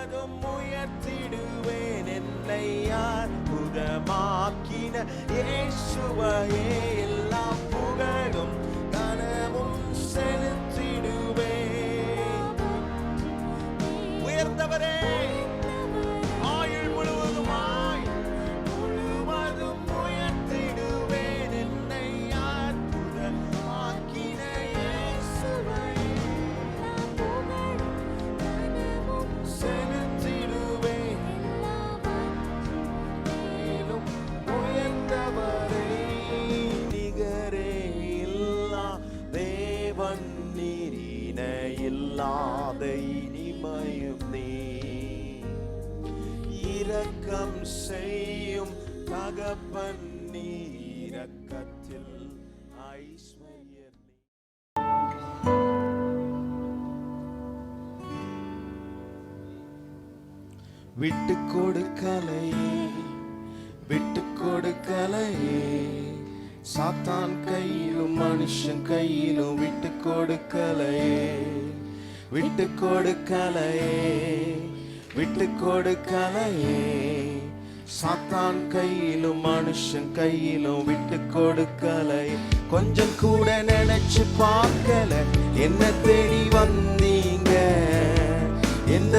முழுவதும் உயர்த்திடுவேன். என்னை அற்புதமாக்கின இயேசுவையே எல்லா புகழும் கனமும் செலுத்திடுவேன். உயர்ந்தவரே ஆயுள் முழுவதுமாய் முழுவதும் உயர்த்திடுவேன். என்னை அற்புதமாக்கின இயேசுவையே செலுத்திடுவேன். மேலும் உயர்ந்தவரே நிகரே இல்லா தேவன் நீரின இல்லாத இனிமையும் நீ இரக்கம் செய்யும் தகப்பன் நீ இரக்கத்தில் ஐஸ்வர்யர் நீ. விட்டு கொடுக்கலையே விட்டு கொடுக்கலையே சாத்தான் கையிலும் மனுஷன் கையிலும் விட்டு கொடுக்கலையே விட்டு கொடுக்கலையே விட்டு கொடுக்கலையே சாத்தான் கையிலும் மனுஷன் கையிலும் விட்டு கொடுக்கலை. கொஞ்சம் கூட நினைச்சு பார்க்கல என்ன தேடி வந்தீங்க. எந்த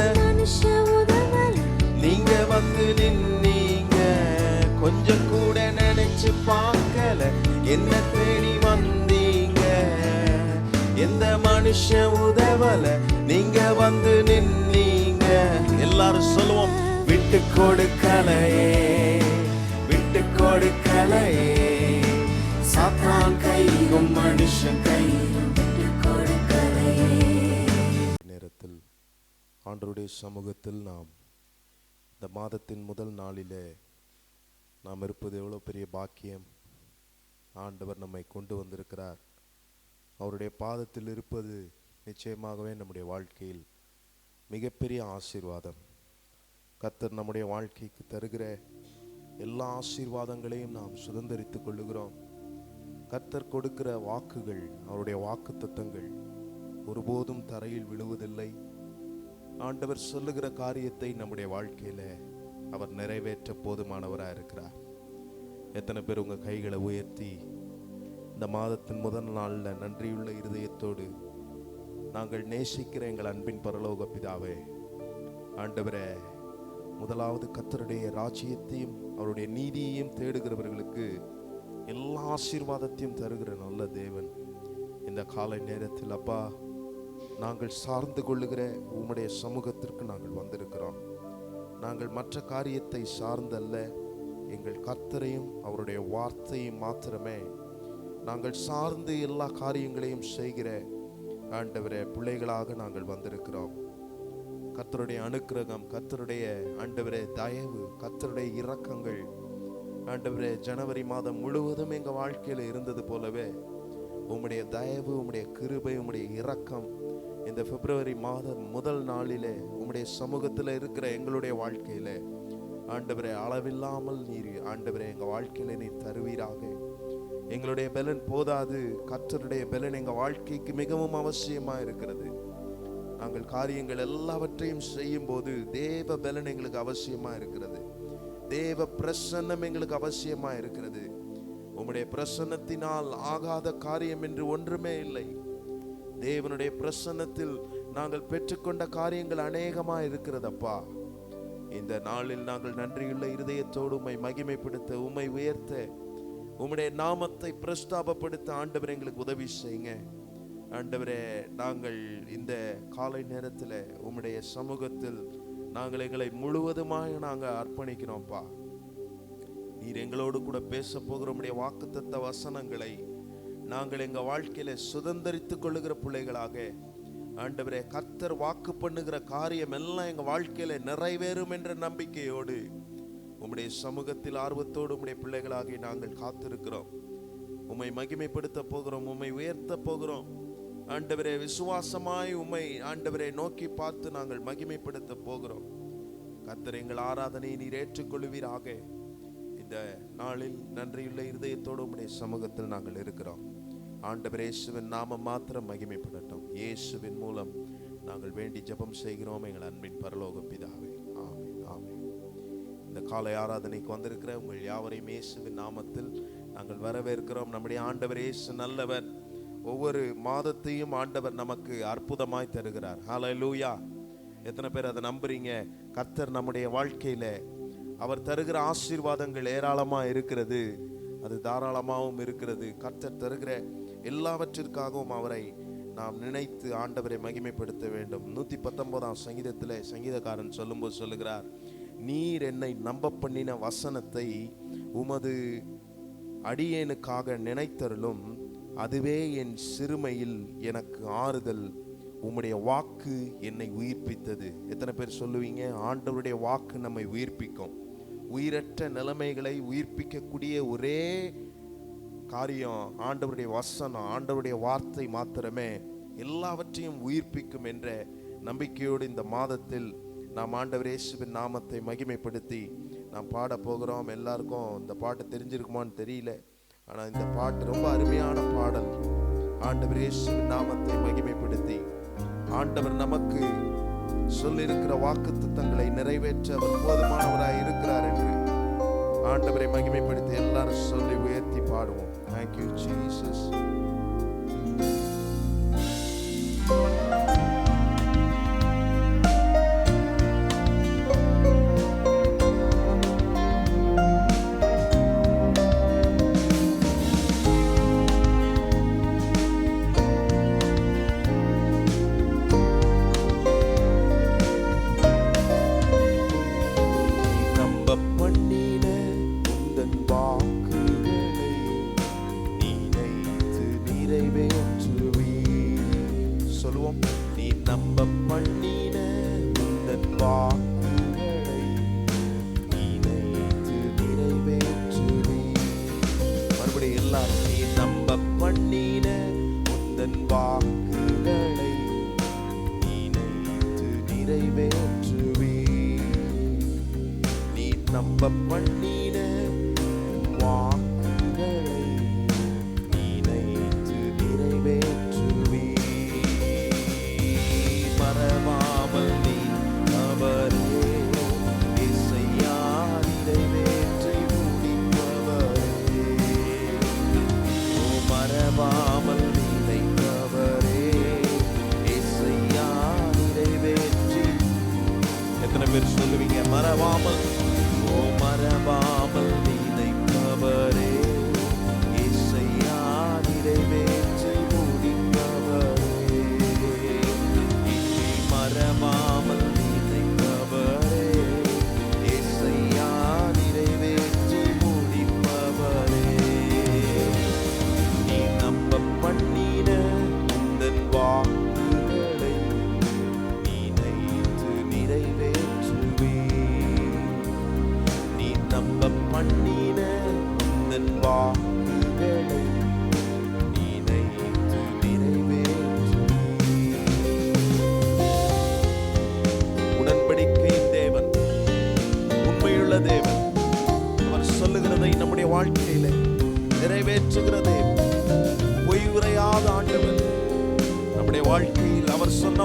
நீங்க வந்து நின்னீங்க. கொஞ்சம் கூட நினைச்சு பார்க்கல என்ன தேடி வந்தீங்க. எந்த மனுஷன் உதவல நீங்க வந்து நின்னீங்க. எல்லாரும் சொல்லுவோம் விட்டு கொடுக்கலையே விட்டு கொடுக்கலையே சாத்தான் கையும் மனுஷன் கையும் விட்டு கொடுக்கலையே. நேரத்தில் ஆண்டவருடைய சமூகத்தில் நாம் இந்த மாதத்தின் முதல் நாளிலே நாம் இருப்பது எவ்வளோ பெரிய பாக்கியம். ஆண்டவர் நம்மை கொண்டு வந்திருக்கிறார். அவருடைய பாதத்தில் இருப்பது நிச்சயமாகவே நம்முடைய வாழ்க்கையில் மிகப்பெரிய ஆசீர்வாதம். கர்த்தர் நம்முடைய வாழ்க்கைக்கு தருகிற எல்லா ஆசீர்வாதங்களையும் நாம் சுதந்திரித்துக் கொள்ளுகிறோம். கர்த்தர் கொடுக்கிற வாக்குகள், அவருடைய வாக்குத்தத்தங்கள் ஒருபோதும் தரையில் விழுவதில்லை. ஆண்டவர் சொல்லுகிற காரியத்தை நம்முடைய வாழ்க்கையில அவர் நிறைவேற்ற போதுமானவராக இருக்கிறார். எத்தனை பேர் உங்க கைகளை உயர்த்தி இந்த மாதத்தின் முதல் நாளில் நன்றியுள்ள இருதயத்தோடு நாங்கள் நேசிக்கிற எங்கள் அன்பின் பரலோக பிதாவே, ஆண்டவரே, முதலாவது கர்த்தருடைய ராஜ்யத்தையும் அவருடைய நீதியையும் தேடுகிறவர்களுக்கு எல்லா ஆசீர்வாதத்தையும் தருகிற நல்ல தேவன், இந்த காலை நேரத்தில் அப்பா நாங்கள் சார்ந்து கொள்ளுகிற உம்முடைய சமூகத்திற்கு நாங்கள் வந்திருக்கிறோம். நாங்கள் மற்ற காரியத்தை சார்ந்தல்ல, எங்கள் கர்த்தரையும் அவருடைய வார்த்தையும் மாத்திரமே நாங்கள் சார்ந்து எல்லா காரியங்களையும் செய்கிற ஆண்டவரே பிள்ளைகளாக நாங்கள் வந்திருக்கிறோம். கர்த்தருடைய அனுக்கிரகம், கர்த்தருடைய ஆண்டவரே தயவு, கர்த்தருடைய இரக்கங்கள் ஆண்டவரே ஜனவரி மாதம் முழுவதும் எங்கள் வாழ்க்கையில் இருந்தது போலவே உம்முடைய தயவு, உம்முடைய கிருபை, உம்முடைய இரக்கம் இந்த பிப்ரவரி மாதம் முதல் நாளிலே உம்முடைய சமூகத்தில் இருக்கிற எங்களுடைய வாழ்க்கையில ஆண்டவரே அளவில்லாமல் நீர் ஆண்டவரே எங்கள் வாழ்க்கையில நீர் தருவீராக. எங்களுடைய பலன் போதாது, கர்த்தருடைய பலன் எங்கள் வாழ்க்கைக்கு மிகவும் அவசியமா இருக்கிறது. நாங்கள் காரியங்கள் எல்லாவற்றையும் செய்யும் போது தேவ பலன் எங்களுக்கு அவசியமா இருக்கிறது. தேவ பிரசன்னம் எங்களுக்கு அவசியமா இருக்கிறது. உம்முடைய பிரசன்னத்தினால் ஆகாத காரியம் என்று ஒன்றுமே இல்லை. தேவனுடைய பிரசன்னத்தில் நாங்கள் பெற்றுக்கொண்ட காரியங்கள் அநேகமா இருக்கிறதப்பா. இந்த நாளில் நாங்கள் நன்றியுள்ள இருதயத்தோடு உம்மை மகிமைப்படுத்த, உம்மை உயர்த்த, உம்முடைய நாமத்தை பிரஸ்தாபப்படுத்த ஆண்டவர் எங்களுக்கு உதவி செய்யுங்க. ஆண்டவரே, நாங்கள் இந்த காலை நேரத்தில் உம்முடைய சமூகத்தில் நாங்கள் எங்களை முழுவதுமாக நாங்கள் அர்ப்பணிக்கிறோம்ப்பா. நீர் எங்களோடு கூட பேச போகிற உம்முடைய வாக்குத்தத்த வசனங்களை நாங்கள் எங்கள் வாழ்க்கையில சுதந்திரித்துக் கொள்ளுகிற பிள்ளைகளாக ஆண்டவரே, கர்த்தர் வாக்கு பண்ணுகிற காரியம் எல்லாம் எங்கள் வாழ்க்கையில நிறைவேறும் என்ற நம்பிக்கையோடு உம்முடைய சமூகத்தில் ஆர்வத்தோடு உம்முடைய பிள்ளைகளாக நாங்கள் காத்திருக்கிறோம். உம்மை மகிமைப்படுத்த போகிறோம், உம்மை உயர்த்த போகிறோம். ஆண்டவரே, விசுவாசமாய் உம்மை ஆண்டவரே நோக்கி பார்த்து நாங்கள் மகிமைப்படுத்த போகிறோம். கர்த்தர் எங்கள் ஆராதனையை நீர் ஏற்றுக்கொள்வீராக. இந்த நாளில் நன்றியுள்ள இருதயத்தோடு உம்முடைய சமூகத்தில் நாங்கள் இருக்கிறோம். ஆண்டவர் இயேசுவின் நாமம் மாத்திரம் மகிமைப்படட்டும். இயேசுவின் மூலம் நாங்கள் வேண்டி ஜெபம் செய்கிறோம் எங்கள் அன்பின் பரலோக பிதாவே. ஆமென், ஆமென். இந்த காலை ஆராதனைக்கு வந்திருக்கிற உங்கள் யாவரையும் இயேசுவின் நாமத்தில் நாங்கள் வரவேற்கிறோம். நம்முடைய ஆண்டவர் இயேசு நல்லவர். ஒவ்வொரு மாதத்தையும் ஆண்டவர் நமக்கு அற்புதமாய் தருகிறார். ஹல்லேலூயா. எத்தனை பேர் அதை நம்புறீங்க? கர்த்தர் நம்முடைய வாழ்க்கையில அவர் தருகிற ஆசீர்வாதங்கள் ஏராளமாக இருக்கிறது, அது தாராளமாகவும் இருக்கிறது. கர்த்தர் தருகிற எல்லாவற்றிற்காகவும் அவரை நாம் நினைத்து ஆண்டவரை மகிமைப்படுத்த வேண்டும். 119ஆம் சங்கீதத்தில் சங்கீதக்காரன் சொல்லும்போது சொல்லுகிறார், நீர் என்னை நம்ப பண்ணின வசனத்தை உமது அடியேனுக்காக நினைத்தருளும், அதுவே என் சிறுமையில் எனக்கு ஆறுதல், உம்முடைய வாக்கு என்னை உயிர்ப்பித்தது. எத்தனை பேர் சொல்லுவீங்க? ஆண்டவருடைய வாக்கு நம்மை உயிர்ப்பிக்கும். உயிரற்ற நிலைமைகளை உயிர்ப்பிக்கக்கூடிய ஒரே காரியம் ஆண்டவருடைய வசனம், ஆண்டவருடைய வார்த்தை மாத்திரமே எல்லாவற்றையும் உயிர்ப்பிக்கும் என்ற நம்பிக்கையோடு இந்த மாதத்தில் நாம் ஆண்டவர் இயேசுவின் நாமத்தை மகிமைப்படுத்தி நாம் பாட போகிறோம். எல்லாருக்கும் இந்த பாட்டு தெரிஞ்சிருக்குமான்னு தெரியல, ஆனால் இந்த பாட்டு ரொம்ப அருமையான பாடல். ஆண்டவர் இயேசுவின் நாமத்தை மகிமைப்படுத்தி ஆண்டவர் நமக்கு சொல்லியிருக்கிற வாக்குத்தத்தங்களை நிறைவேற்ற அவர் போதுமானவராய் இருக்கிறார் என்று ஆண்டவரை மகிமைப்படுத்தி எல்லாரும் சொல்லி உயர்த்தி பாடுவோம். Thank you, Jesus.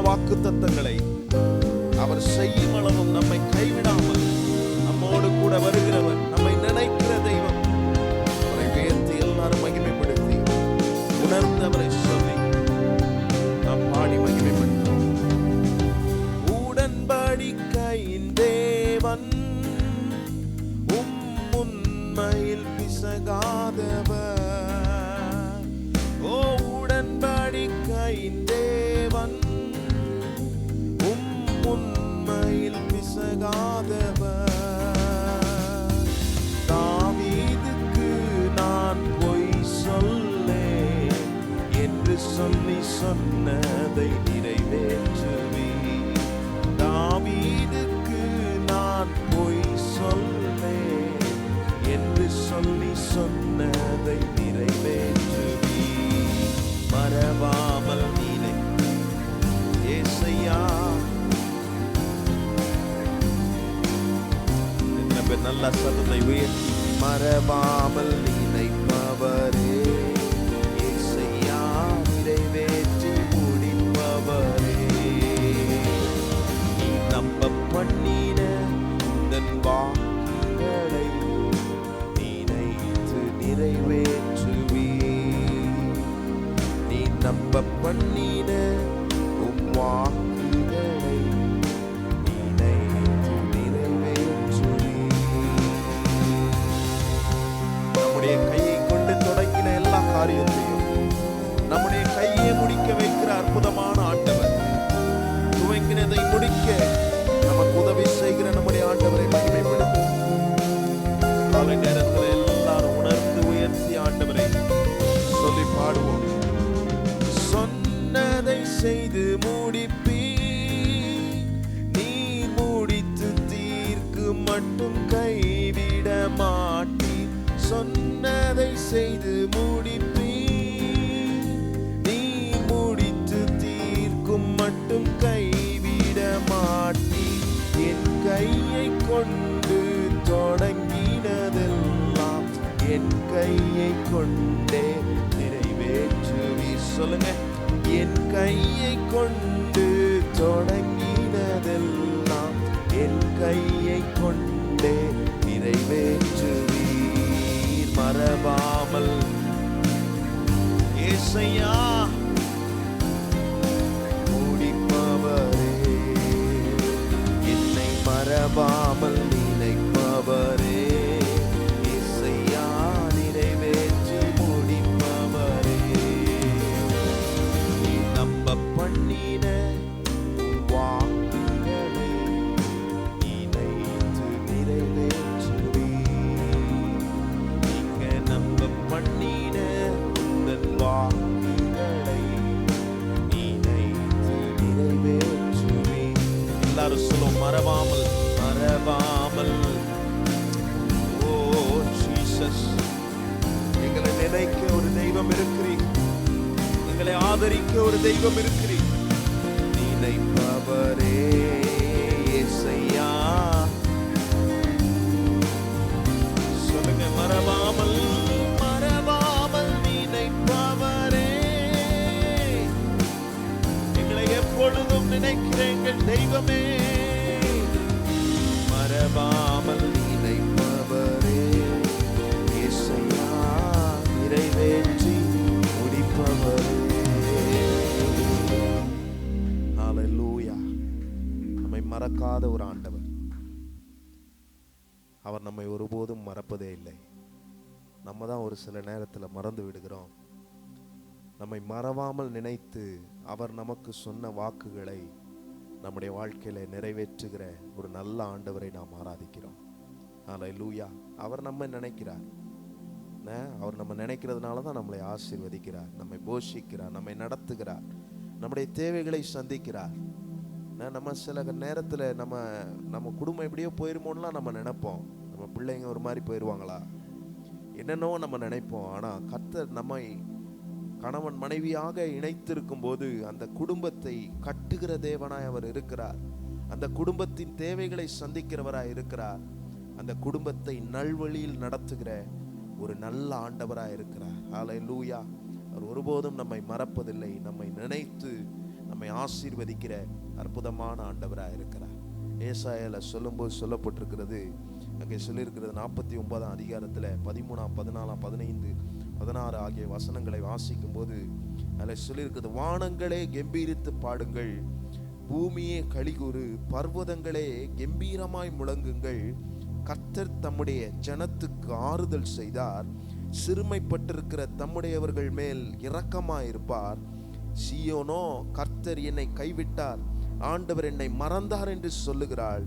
வாக்குத்தத்தங்களை அவர் செய்யும் அளவும் நம்மை கைவிடாமல் நம்மோடு கூட வருகிறவர், நம்மை நினைக்கிற தெய்வம். அவரை உயர்த்தி எல்லாரும் மகிமைப்படுத்தி உணர்ந்து அவரை சொல்லி நாம் பாடி மகிமைப்படுத்துவோம். உடன்படிக்கையின் தேவன் உண்மையில் பிசகாதவர். ஓ உடன்படிக்கையின் தேவன் உண்மையில் பிசகாதவர். தாவீதுக்கு நான் பொய் சொல்லேன் என்று சொல்லி சொன்னதை நிறைவேற்றுவீர். தாவீதுக்கு நான் பொய் சொல்லேன் என்று சொல்லி சொன்னதை நிறைவேற்றுவீர். மறவாமல் நீனை ஏசையா. நல்ல சத்தத்தை உயர்த்தி மறவாமல் நினைப்பவரே, ஏசையா நிறைவேற்றி முடிப்பவரே. தொடங்கினதை முடிக்க நமக்கு உதவி செய்கிற நம்முடைய ஆண்டவரை மகிமைப்படுத்து. காலை நேரத்தில் எல்லாரும் உணர்ந்து உயர்த்தி ஆண்டவரை சொல்லி பாடுவோம். சொன்னதை செய்து முடிப்பீ, நீ முடித்து தீர்க்கு மட்டும் கைவிட மாட்டீ. சொன்னதை செய்து முடிப்பீ, நீ முடித்து தீர்க்கும் மட்டும் கைவிட மாட்டீ. என் கையை கொண்டு தொடங்கினதெல்லாம் என் கையை கொண்டே நிறைவேற்றுவி. சொல்லுங்க, என் கையை கொண்டு தொடங்கினதெல்லாம் என் கையை கொண்டே நிறைவேற்றுவீர். மறவாமல் ஏசையா முடிப்பவரே, என்னை மறவாமல் நினைப்பவரே, ஏசையா நிறைவேற்றி முடிப்பவரே. நீ நம்ப பண்ணின வாக்குகளை நினைத்து நிறைவேற்றுவே. நீங்க நம்ப பண்ணின உந்தன் வாக்குகளை நினைத்து நிறைவேற்றுவே. எல்லாரும் சொல்லும், மறவாமல் மறவாமல். ஓ ஜீசஸ், எங்களை நினைக்க ஒரு தெய்வம் இருக்கிறீர், எங்களை ஆதரிக்க ஒரு தெய்வம் இருக்கிறீர். நினைப்பவரே இயேசையா, சொல்லுங்க, மறவாமல் மறவாமல் நினைப்பவரே, எங்களை எப்பொழுதும் நினைக்கிற எங்கள் தெய்வமே. மறவாமல் நினைப்பவரே இயேசையா, நிறைவேற்றி முடிப்பவரே. ஹல்லேலூயா. நம்மை மறக்காத ஒரு ஆண்டவர். அவர் நம்மை ஒருபோதும் மறப்பதே இல்லை. நம்ம தான் ஒரு சில நேரத்தில் மறந்து விடுகிறோம். நம்மை மறவாமல் நினைத்து அவர் நமக்கு சொன்ன வாக்குகளை நம்முடைய வாழ்க்கையில நிறைவேற்றுகிற ஒரு நல்ல ஆண்டவரை நாம் ஆராதிக்கிறோம். ஹல்லேலூயா. அவர் நம்ம நினைக்கிறார். அவர் நம்ம நினைக்கிறதுனால தான் நம்மளை ஆசீர்வதிக்கிறார், நம்மை போஷிக்கிறார், நம்மை நடத்துகிறார், நம்முடைய தேவைகளை சந்திக்கிறார். நம்ம சில நேரத்தில் நம்ம குடும்பம் எப்படியோ போயிருமோன்னுலாம் நம்ம நினைப்போம். நம்ம பிள்ளைங்க ஒரு மாதிரி போயிடுவாங்களா என்னென்னோ நம்ம நினைப்போம். ஆனால் கர்த்தர் நம்மை கணவன் மனைவியாக இணைத்திருக்கும் போது அந்த குடும்பத்தை கட்டுகிற தேவனாய் அவர் இருக்கிறார். அந்த குடும்பத்தின் தேவைகளை சந்திக்கிறவராய் இருக்கிறார். அந்த குடும்பத்தை நல்வழியில் நடத்துகிற ஒரு நல்ல ஆண்டவராய் இருக்கிறார். ஹல்லேலூயா. அவர் ஒருபோதும் நம்மை மறப்பதில்லை. நம்மை நினைத்து நம்மை ஆசீர்வதிக்கிற அற்புதமான ஆண்டவராய் இருக்கிறார். ஏசாயால சொல்லும்போது சொல்லப்பட்டிருக்கிறது, அங்கே சொல்லியிருக்கிறது 49ஆம் அதிகாரத்தில் 13, 14, 15, 16 ஆகிய வசனங்களை வாசிக்கும் போது அதில் சொல்லியிருக்கிறது, வானங்களே கம்பீரித்து பாடுங்கள், பூமியே களிகூறு, பர்வதங்களே கம்பீரமாய் முழங்குங்கள். கர்த்தர் தம்முடைய ஜனத்துக்கு ஆறுதல் செய்தார், சிறுமைப்பட்டிருக்கிற தம்முடையவர்கள் மேல் இரக்கமாயிருப்பார். சீயோனோ, கர்த்தர் என்னை கைவிட்டார், ஆண்டவர் என்னை மறந்தார் என்று சொல்லுகிறாள்.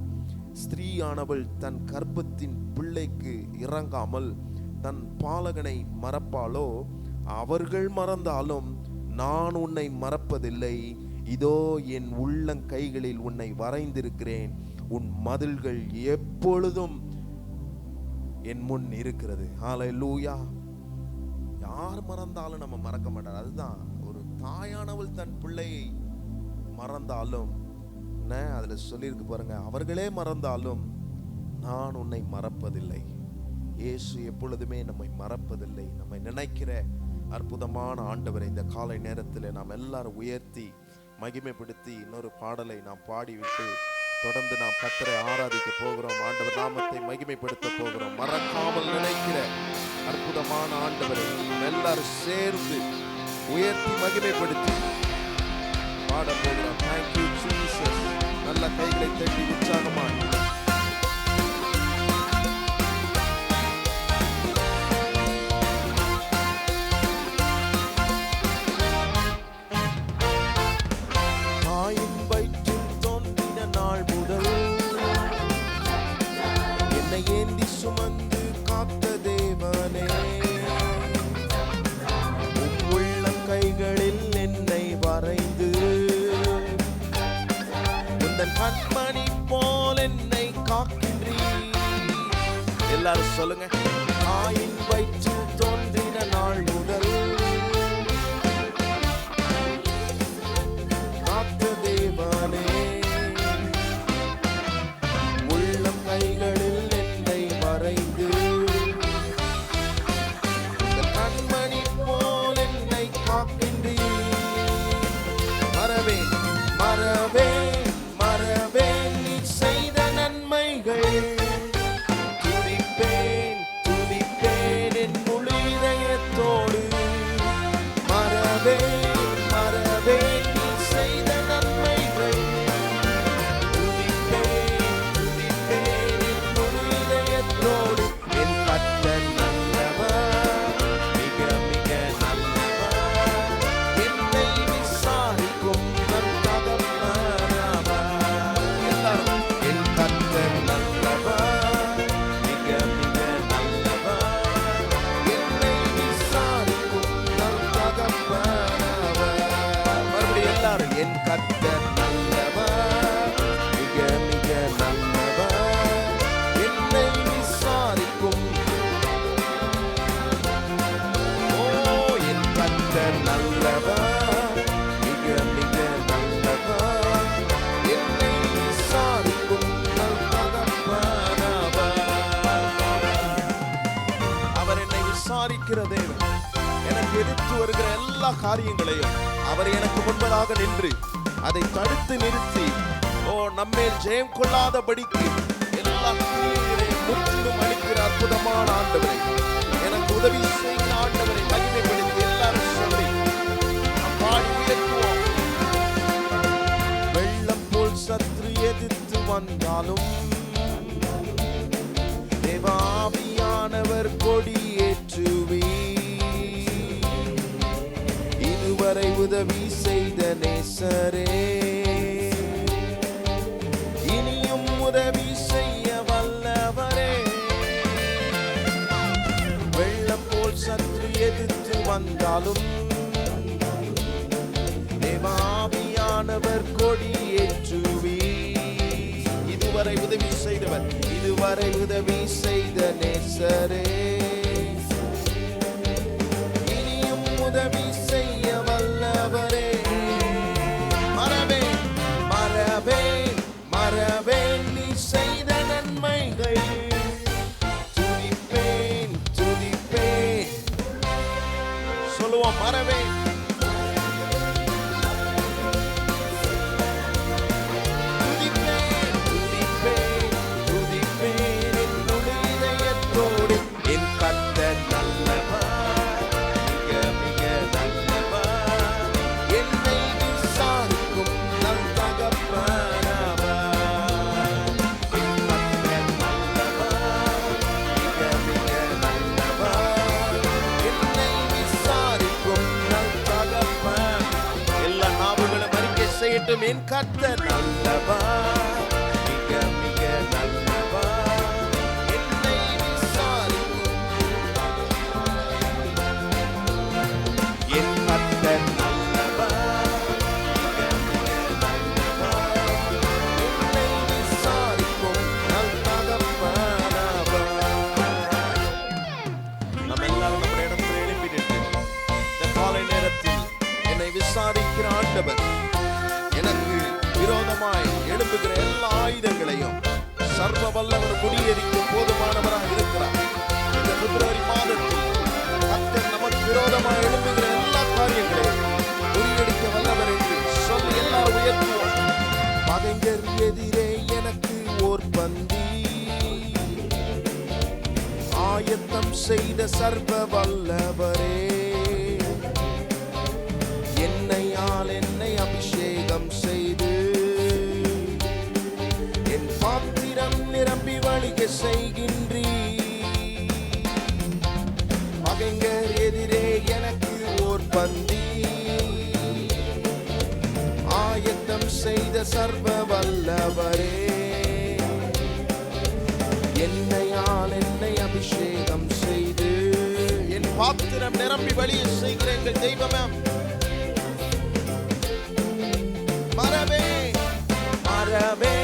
ஸ்திரீயானவள் தன் கர்ப்பத்தின் பிள்ளைக்கு இறங்காமல் தன் பாலகனை மறப்பாளோ? அவர்கள் மறந்தாலும் நான் உன்னை மறப்பதில்லை. இதோ என் உள்ளங்கைகளில் உன்னை வரைந்திருக்கிறேன், உன் மதில்கள் எப்பொழுதும் என் முன் இருக்கிறது. ஹல்லேலூயா. யார் மறந்தாலும் நம்ம மறக்க மாட்டார். அதுதான், ஒரு தாயானவள் தன் பிள்ளையை மறந்தாலும், அதுல சொல்லியிருக்கு பாருங்க, அவர்களே மறந்தாலும் நான் உன்னை மறப்பதில்லை. இயேசு எப்பொழுதுமே நம்மை மறப்பதில்லை. நம்மை நினைக்கிற அற்புதமான ஆண்டவரை இந்த காலை நேரத்தில் நாம் எல்லாரும் உயர்த்தி மகிமைப்படுத்தி இன்னொரு பாடலை நாம் பாடிவிட்டு தொடர்ந்து நாம் கர்த்தரை ஆராதிக்க போகிறோம். ஆண்டவர் நாமத்தை மகிமைப்படுத்த போகிறோம். மறக்காமல் நினைக்கிற அற்புதமான ஆண்டவரை எல்லாரும் சேர்ந்து உயர்த்தி மகிமைப்படுத்தி பாட போகிறோம். Thank you Jesus. நல்ல கைகளை தட்டி உற்சாகமாய் தாயின் வயிற்றில் கண்மணி போல் என்னை காக்கின்றீர். எல்லாரும் சொல்லுங்க. தாயின் வயிற்றில் தோன்றின நாள் முதல் காத்த தேவனே, உள்ளம் கைகளில் என்னை வரைந்து கண்மணி போல் என்னை காக்கின்றீர். மறவேன் மறவேன் மறவேன் நீ செய்த நன்மைகள், துதிப்பேன் துதிப்பேன் என் முழு இதயத்தோடு. மறவேன் மறவேன் நீ செய்த நன்மைகள், துதிப்பேன் துதிப்பேன் என் முழு இதயத்தோடு. என் கர்த்தர் நல்லவர், மிக மிக நல்லவர், என்னை விசாரிக்கும் நம் தகப்பனவர். எல்லாரும் என் கர்த்தர் நல்லவர், மிக மிக நல்லவர், என்னை விசாரிக்கும் நம் தகப்பனவர். மறுபடியும் எல்லாரும் என் கர்த்தர் நல்லவர், மிக மிக நல்லவர், என்னை விசாரிக்கும். ஓ என் கர்த்தர் நல்லவர், மிக மிக நல்லவர், என்னை விசாரிக்கும் நல் தகப்பனவர். அவர் என்னை விசாரிக்கிற தேவன். எனக்கு எதிர்த்து வருகிற எல்லா காரியங்களையும் அவர் எனக்கு முன்பதாக நின்று அதை தடுத்து நிறுத்தி, ஓ நம்மேல் ஜெயம் கொள்ளாதபடிக்கு எல்லா கிரியைகளையும் முற்றிலும் அளிக்கிற அற்புதமான ஆண்டவரை, எனக்கு உதவி செய்கிற ஆண்டவரை மகிமைப்படுத்தி எல்லாரும் சொல்லி நாம் பாடி உயர்த்துவோம். வெள்ளம் போல் சத்ரு எதிர்த்து வந்தாலும் தேவாவியானவர் கொடியேற்றுவீர். இதுவரை உதவி செய்த நேசரே, இனியும் உதவி செய்ய வல்லவரே. வெள்ளம் போல் சற்று எதிர்த்து வந்தாலும் தேவாவியானவர் கொடியேற்றுவீர். இதுவரை உதவி செய்தவர், இதுவரை உதவி செய்த நேசரே, இனியும் உதவி செய்ய வல்லவரே. மறவேன் மறவேன் மறவேன் நீ செய்த நன்மைகள், துதிப்பேன் துதிப்பேன். சொல்லுவோம். மறவேன் துதிப்பேன் துதிப்பேன் துதிப்பேன் என் முழு இதயத்தோடு. என் கர்த்தர் நல்லவர், மிக மிக நல்லவர், என்னை விசாரிக்கும் நல் தகப்பனவர். என் கர்த்தர் நல்லவர், மிக மிக நல்லவர், என்னை விசாரிக்கும் நல் தகப்பன். எல்லா நாவுகளும் அறிக்கை செய்யட்டும். என் கர்த்தர் நல்லவர், மிக மிக நல்லவர், என்னை விசாரிக்கும். என் கர்த்தர் நல்லவர், மிக மிக நல்லவர், என்னை விசாரிக்கும் நல் தகப்பனவர். நம்ம எல்லாரும் நம்முடைய இடத்தில் எழுப்பிட்டு இந்த காலை நேரத்தில் என்னை விசாரிக்கிற ஆண்டவர், எனக்கு விரோதமாய் எழும்புகிற எல்லா ஆயுதங்களையும் சர்வ வல்லவர் முறியடிக்க போதுமானவராக இருக்கிறார். இந்த பிப்ரவரி மாதத்தில் கர்த்தர் நமக்கு விரோதமாய் எழும்புகிற எல்லா காரியங்களையும் முறியடிக்க வல்லவர் என்று சொல்லி எல்லாரும் உயர்த்துவோம். பகைஞர் எதிரே எனக்கு ஓர் பந்தி ஆயத்தம் செய்த சர்வ வல்லவரே, என்னையால் என்னை அபிஷேகம் செய்து என் பாத்திரம் நிரம்பி வழிக செய்கின்றீர். பகைஞர் எதிரே எனக்கு ஓர் பந்தி ஆயத்தம் செய்த சர்வ வல்லவரே, என்னையால் என்னை அபிஷேகம் செய்து என் பாத்திரம் நிரம்பி வழிய செய்கிற எங்கள் தெய்வமே, மறவே மறவே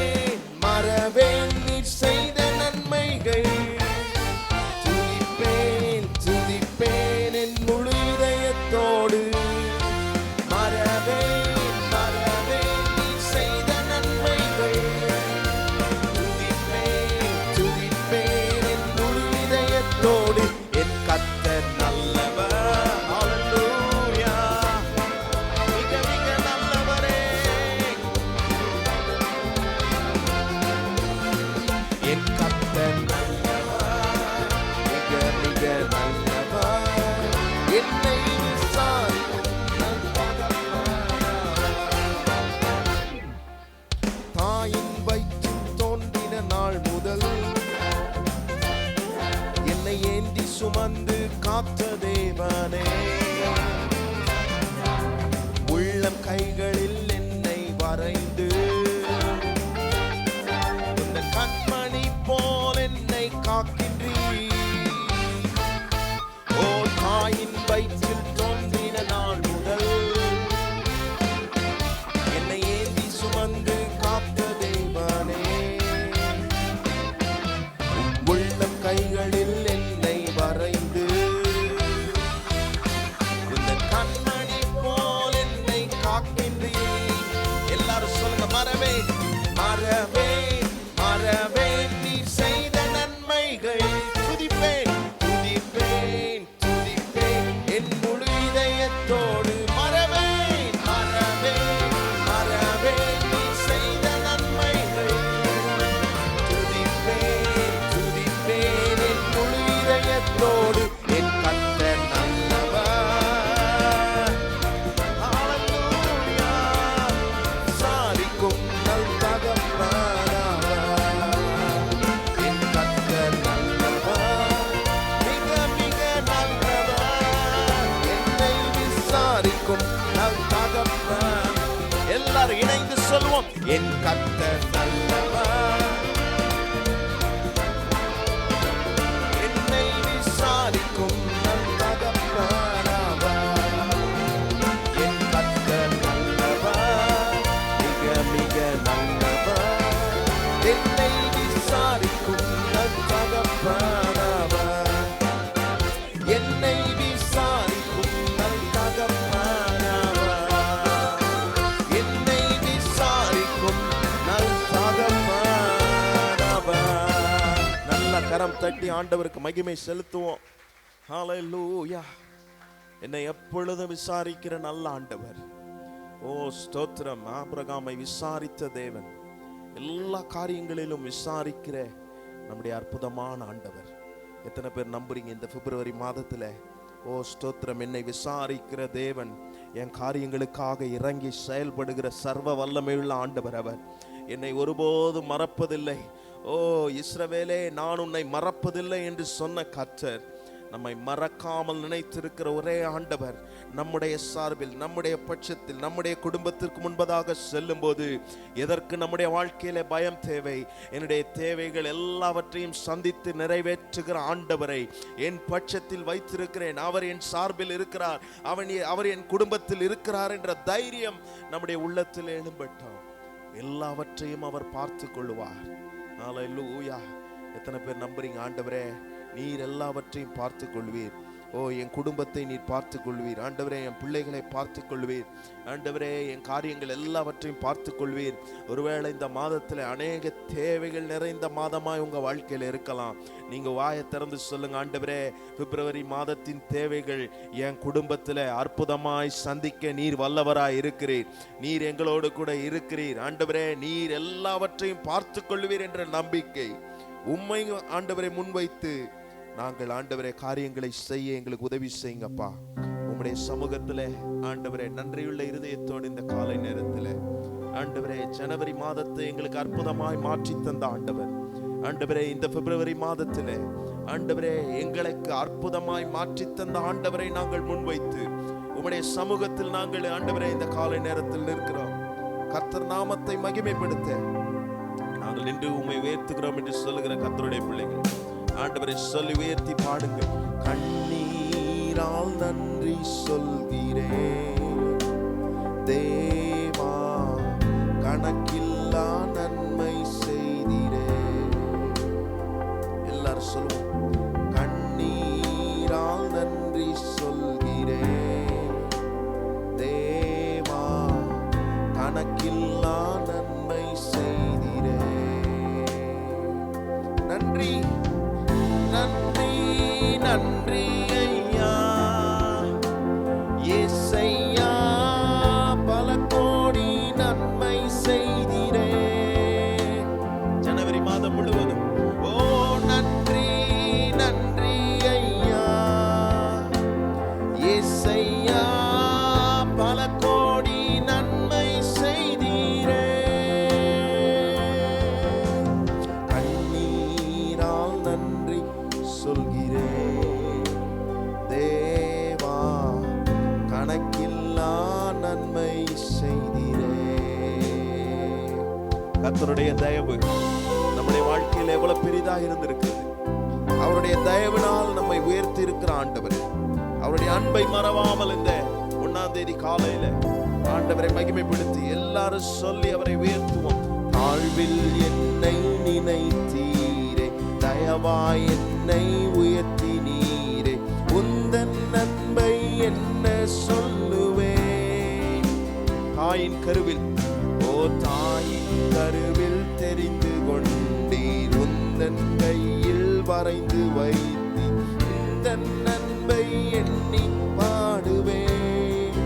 காத்த தேவனே, உள்ளம் கைகளில் என்னை வரைந்து இந்த கண்மணி போல் என்னை காக்கின்றீர். ஓ தாயின் வயிற்றில் தோன்றின நாள் முதல் என்னை ஏந்தி சுமந்து காத்த தேவனே, உள்ளம் கைகளில் என்னை வரைந்து இந்த கண்மணி போல் என்னை காக்கின்றீர். எல்லாரும் சொல்லுங்க, மறவேன் மறவேன் மறவேன் நீர் செய்த நன்மைகள், துதிப்பேன் துதிப்பேன் துதிப்பேன் என் முழு இதயத்தோடு. மறவேன் மறவேன் மறவேன் நீர் செய்த நன்மைகள், துதிப்பேன் துதிப்பேன் என் முழு இதயத்தோடு. என் கர்த்தர் நல்லவர், ஹல்லேலூயா, விசாரிக்கும் நல் தகப்பனானவர். என் கர்த்தர் நல்லவர், மிக மிக நல்லவர், என்னை விசாரிக்கும் நல் தகப்பன். எல்லாரும் இணைந்து சொல்வோம், என் கர்த்தர் நல்லவர், என்னை விசாரிக்கும் நல் தகப்பனானவர். என் கர்த்தர் நல்லவர், மிக மிக நல்லவர், என்னை விசாரிக்கும் நல் தகப்பனானவர். என்னை விசாரிக்கும் நல் தகப்பனானவர். என்னை விசாரிக்கும் நல் தகப்பனானவர். நல்ல கரம் தட்டி ஆண்டவருக்கு மகிமை செலுத்துவோம். ஹல்லேலூயா. என்னை எப்பொழுதும் விசாரிக்கிற நல்ல ஆண்டவர். ஓ ஸ்தோத்திரம். ஆபிரகாமை விசாரித்த தேவன், எல்லா காரியங்களிலும் விசாரிக்கிற நம்முடைய அற்புதமான ஆண்டவர். எத்தனை பேர் நம்புறீங்க இந்த பிப்ரவரி மாதத்துல? ஓ ஸ்தோத்திரம், என்னை விசாரிக்கிற தேவன், என் காரியங்களுக்காக இறங்கி செயல்படுகிற சர்வ வல்லமையுள்ள ஆண்டவர் அவர். என்னை ஒருபோதும் மறப்பதில்லை. ஓ இஸ்ரவேலே, நான் உன்னை மறப்பதில்லை என்று சொன்ன கர்த்தர் நம்மை மறக்காமல் நினைத்திருக்கிற ஒரே ஆண்டவர். நம்முடைய சார்பில், நம்முடைய பட்சத்தில், நம்முடைய குடும்பத்திற்கு முன்பதாக செல்லும் போது எதற்கு நம்முடைய வாழ்க்கையில பயம் தேவை? என்னுடைய தேவைகள் எல்லாவற்றையும் சந்தித்து நிறைவேற்றுகிற ஆண்டவரை என் பட்சத்தில் வைத்திருக்கிறேன். அவர் என் சார்பில் இருக்கிறார், அவர் என் குடும்பத்தில் இருக்கிறார் என்ற தைரியம் நம்முடைய உள்ளத்தில் எழும்பட்டும். எல்லாவற்றையும் அவர் பார்த்து கொள்வார். ஹல்லேலூயா. எத்தனை பேர் நம்புறீங்க? ஆண்டவரே, நீர் எல்லாவற்றையும் பார்த்து கொள்வீர். ஓ என் குடும்பத்தை நீர் பார்த்து கொள்வீர். ஆண்டவரே, என் பிள்ளைகளை பார்த்து கொள்வீர். ஆண்டவரே, என் காரியங்கள் எல்லாவற்றையும் பார்த்து கொள்வீர். ஒருவேளை இந்த மாதத்தில் அநேக தேவைகள் நிறைந்த மாதமாய் உங்க வாழ்க்கையில் இருக்கலாம். நீங்க வாயை திறந்து சொல்லுங்க, ஆண்டவரே, பிப்ரவரி மாதத்தின் தேவைகள் என் குடும்பத்தில் அற்புதமாய் சந்திக்க நீர் வல்லவராய் இருக்கிறீர். நீர் எங்களோடு கூட இருக்கிறீர். ஆண்டவரே, நீர் எல்லாவற்றையும் பார்த்து கொள்வீர் என்ற நம்பிக்கை உம்மை ஆண்டவரை முன்வைத்து நாங்கள் ஆண்டவரே காரியங்களை செய்ய எங்களுக்கு உதவி செய்யுங்கப்பா. உம்முடைய சமூகத்துல ஆண்டவரே நன்றியுள்ள இருதயத்தோடு இந்த காலை நேரத்தில் ஆண்டவரே ஜனவரி மாதத்தை எங்களுக்கு அற்புதமாய் மாற்றி தந்த ஆண்டவர். ஆண்டவரே, இந்த பிப்ரவரி மாதத்திலே ஆண்டவரே எங்களுக்கு அற்புதமாய் மாற்றி தந்த ஆண்டவரை நாங்கள் முன்வைத்து உம்முடைய சமூகத்தில் நாங்கள் ஆண்டவரே இந்த காலை நேரத்தில் நிற்கிறோம். கர்த்தர் நாமத்தை மகிமைப்படுத்த நாங்கள் நின்று உம்மை உயர்த்துகிறோம் என்று சொல்லுகிற கர்த்தருடைய பிள்ளைகள் ஆண்டவரை சொல்லி உயர்த்தி பாடுங்கள். கண்ணீரால் நன்றி சொல்கிறேன் தேவா, கணக்கில்லா நன்மை செய்தீரே. எல்லாரும் சொல்லுவோம், கண்ணீரால் நன்றி சொல்கிறேன் தேவா, கணக்கில்லா நன்மை செய்தீரே. நன்றி நன்றி நன்றி ஐயா ஏசையா, பல கோடி நன்மை செய்தி கர்த்தருடைய தயவு நம்முடைய வாழ்க்கையில் எவ்வளவு பெரிதாக இருந்திருக்கிறது. அவருடைய தயவினால் நம்மை உயர்த்தி இருக்கிற ஆண்டவர், அவருடைய அன்பை மறவாமல் இந்த 1ஆம் தேதி காலையில ஆண்டவரை மகிமைப்படுத்தி எல்லாரும் சொல்லி அவரை உயர்த்துவோம். தாழ்வில் என்னை நினைத்தீரே, தயவாய் என்னை உயர்த்தினீரே, உந்தன் அன்பை என்ன சொல்லுவேன். தாயின் கருவில், ஓ தாயின் கருவில் தெரிந்து கொண்டீர், உந்தன் கையில் வரைந்து வைத்தீர், உந்தன் அன்பை எண்ணி பாடுவேன்.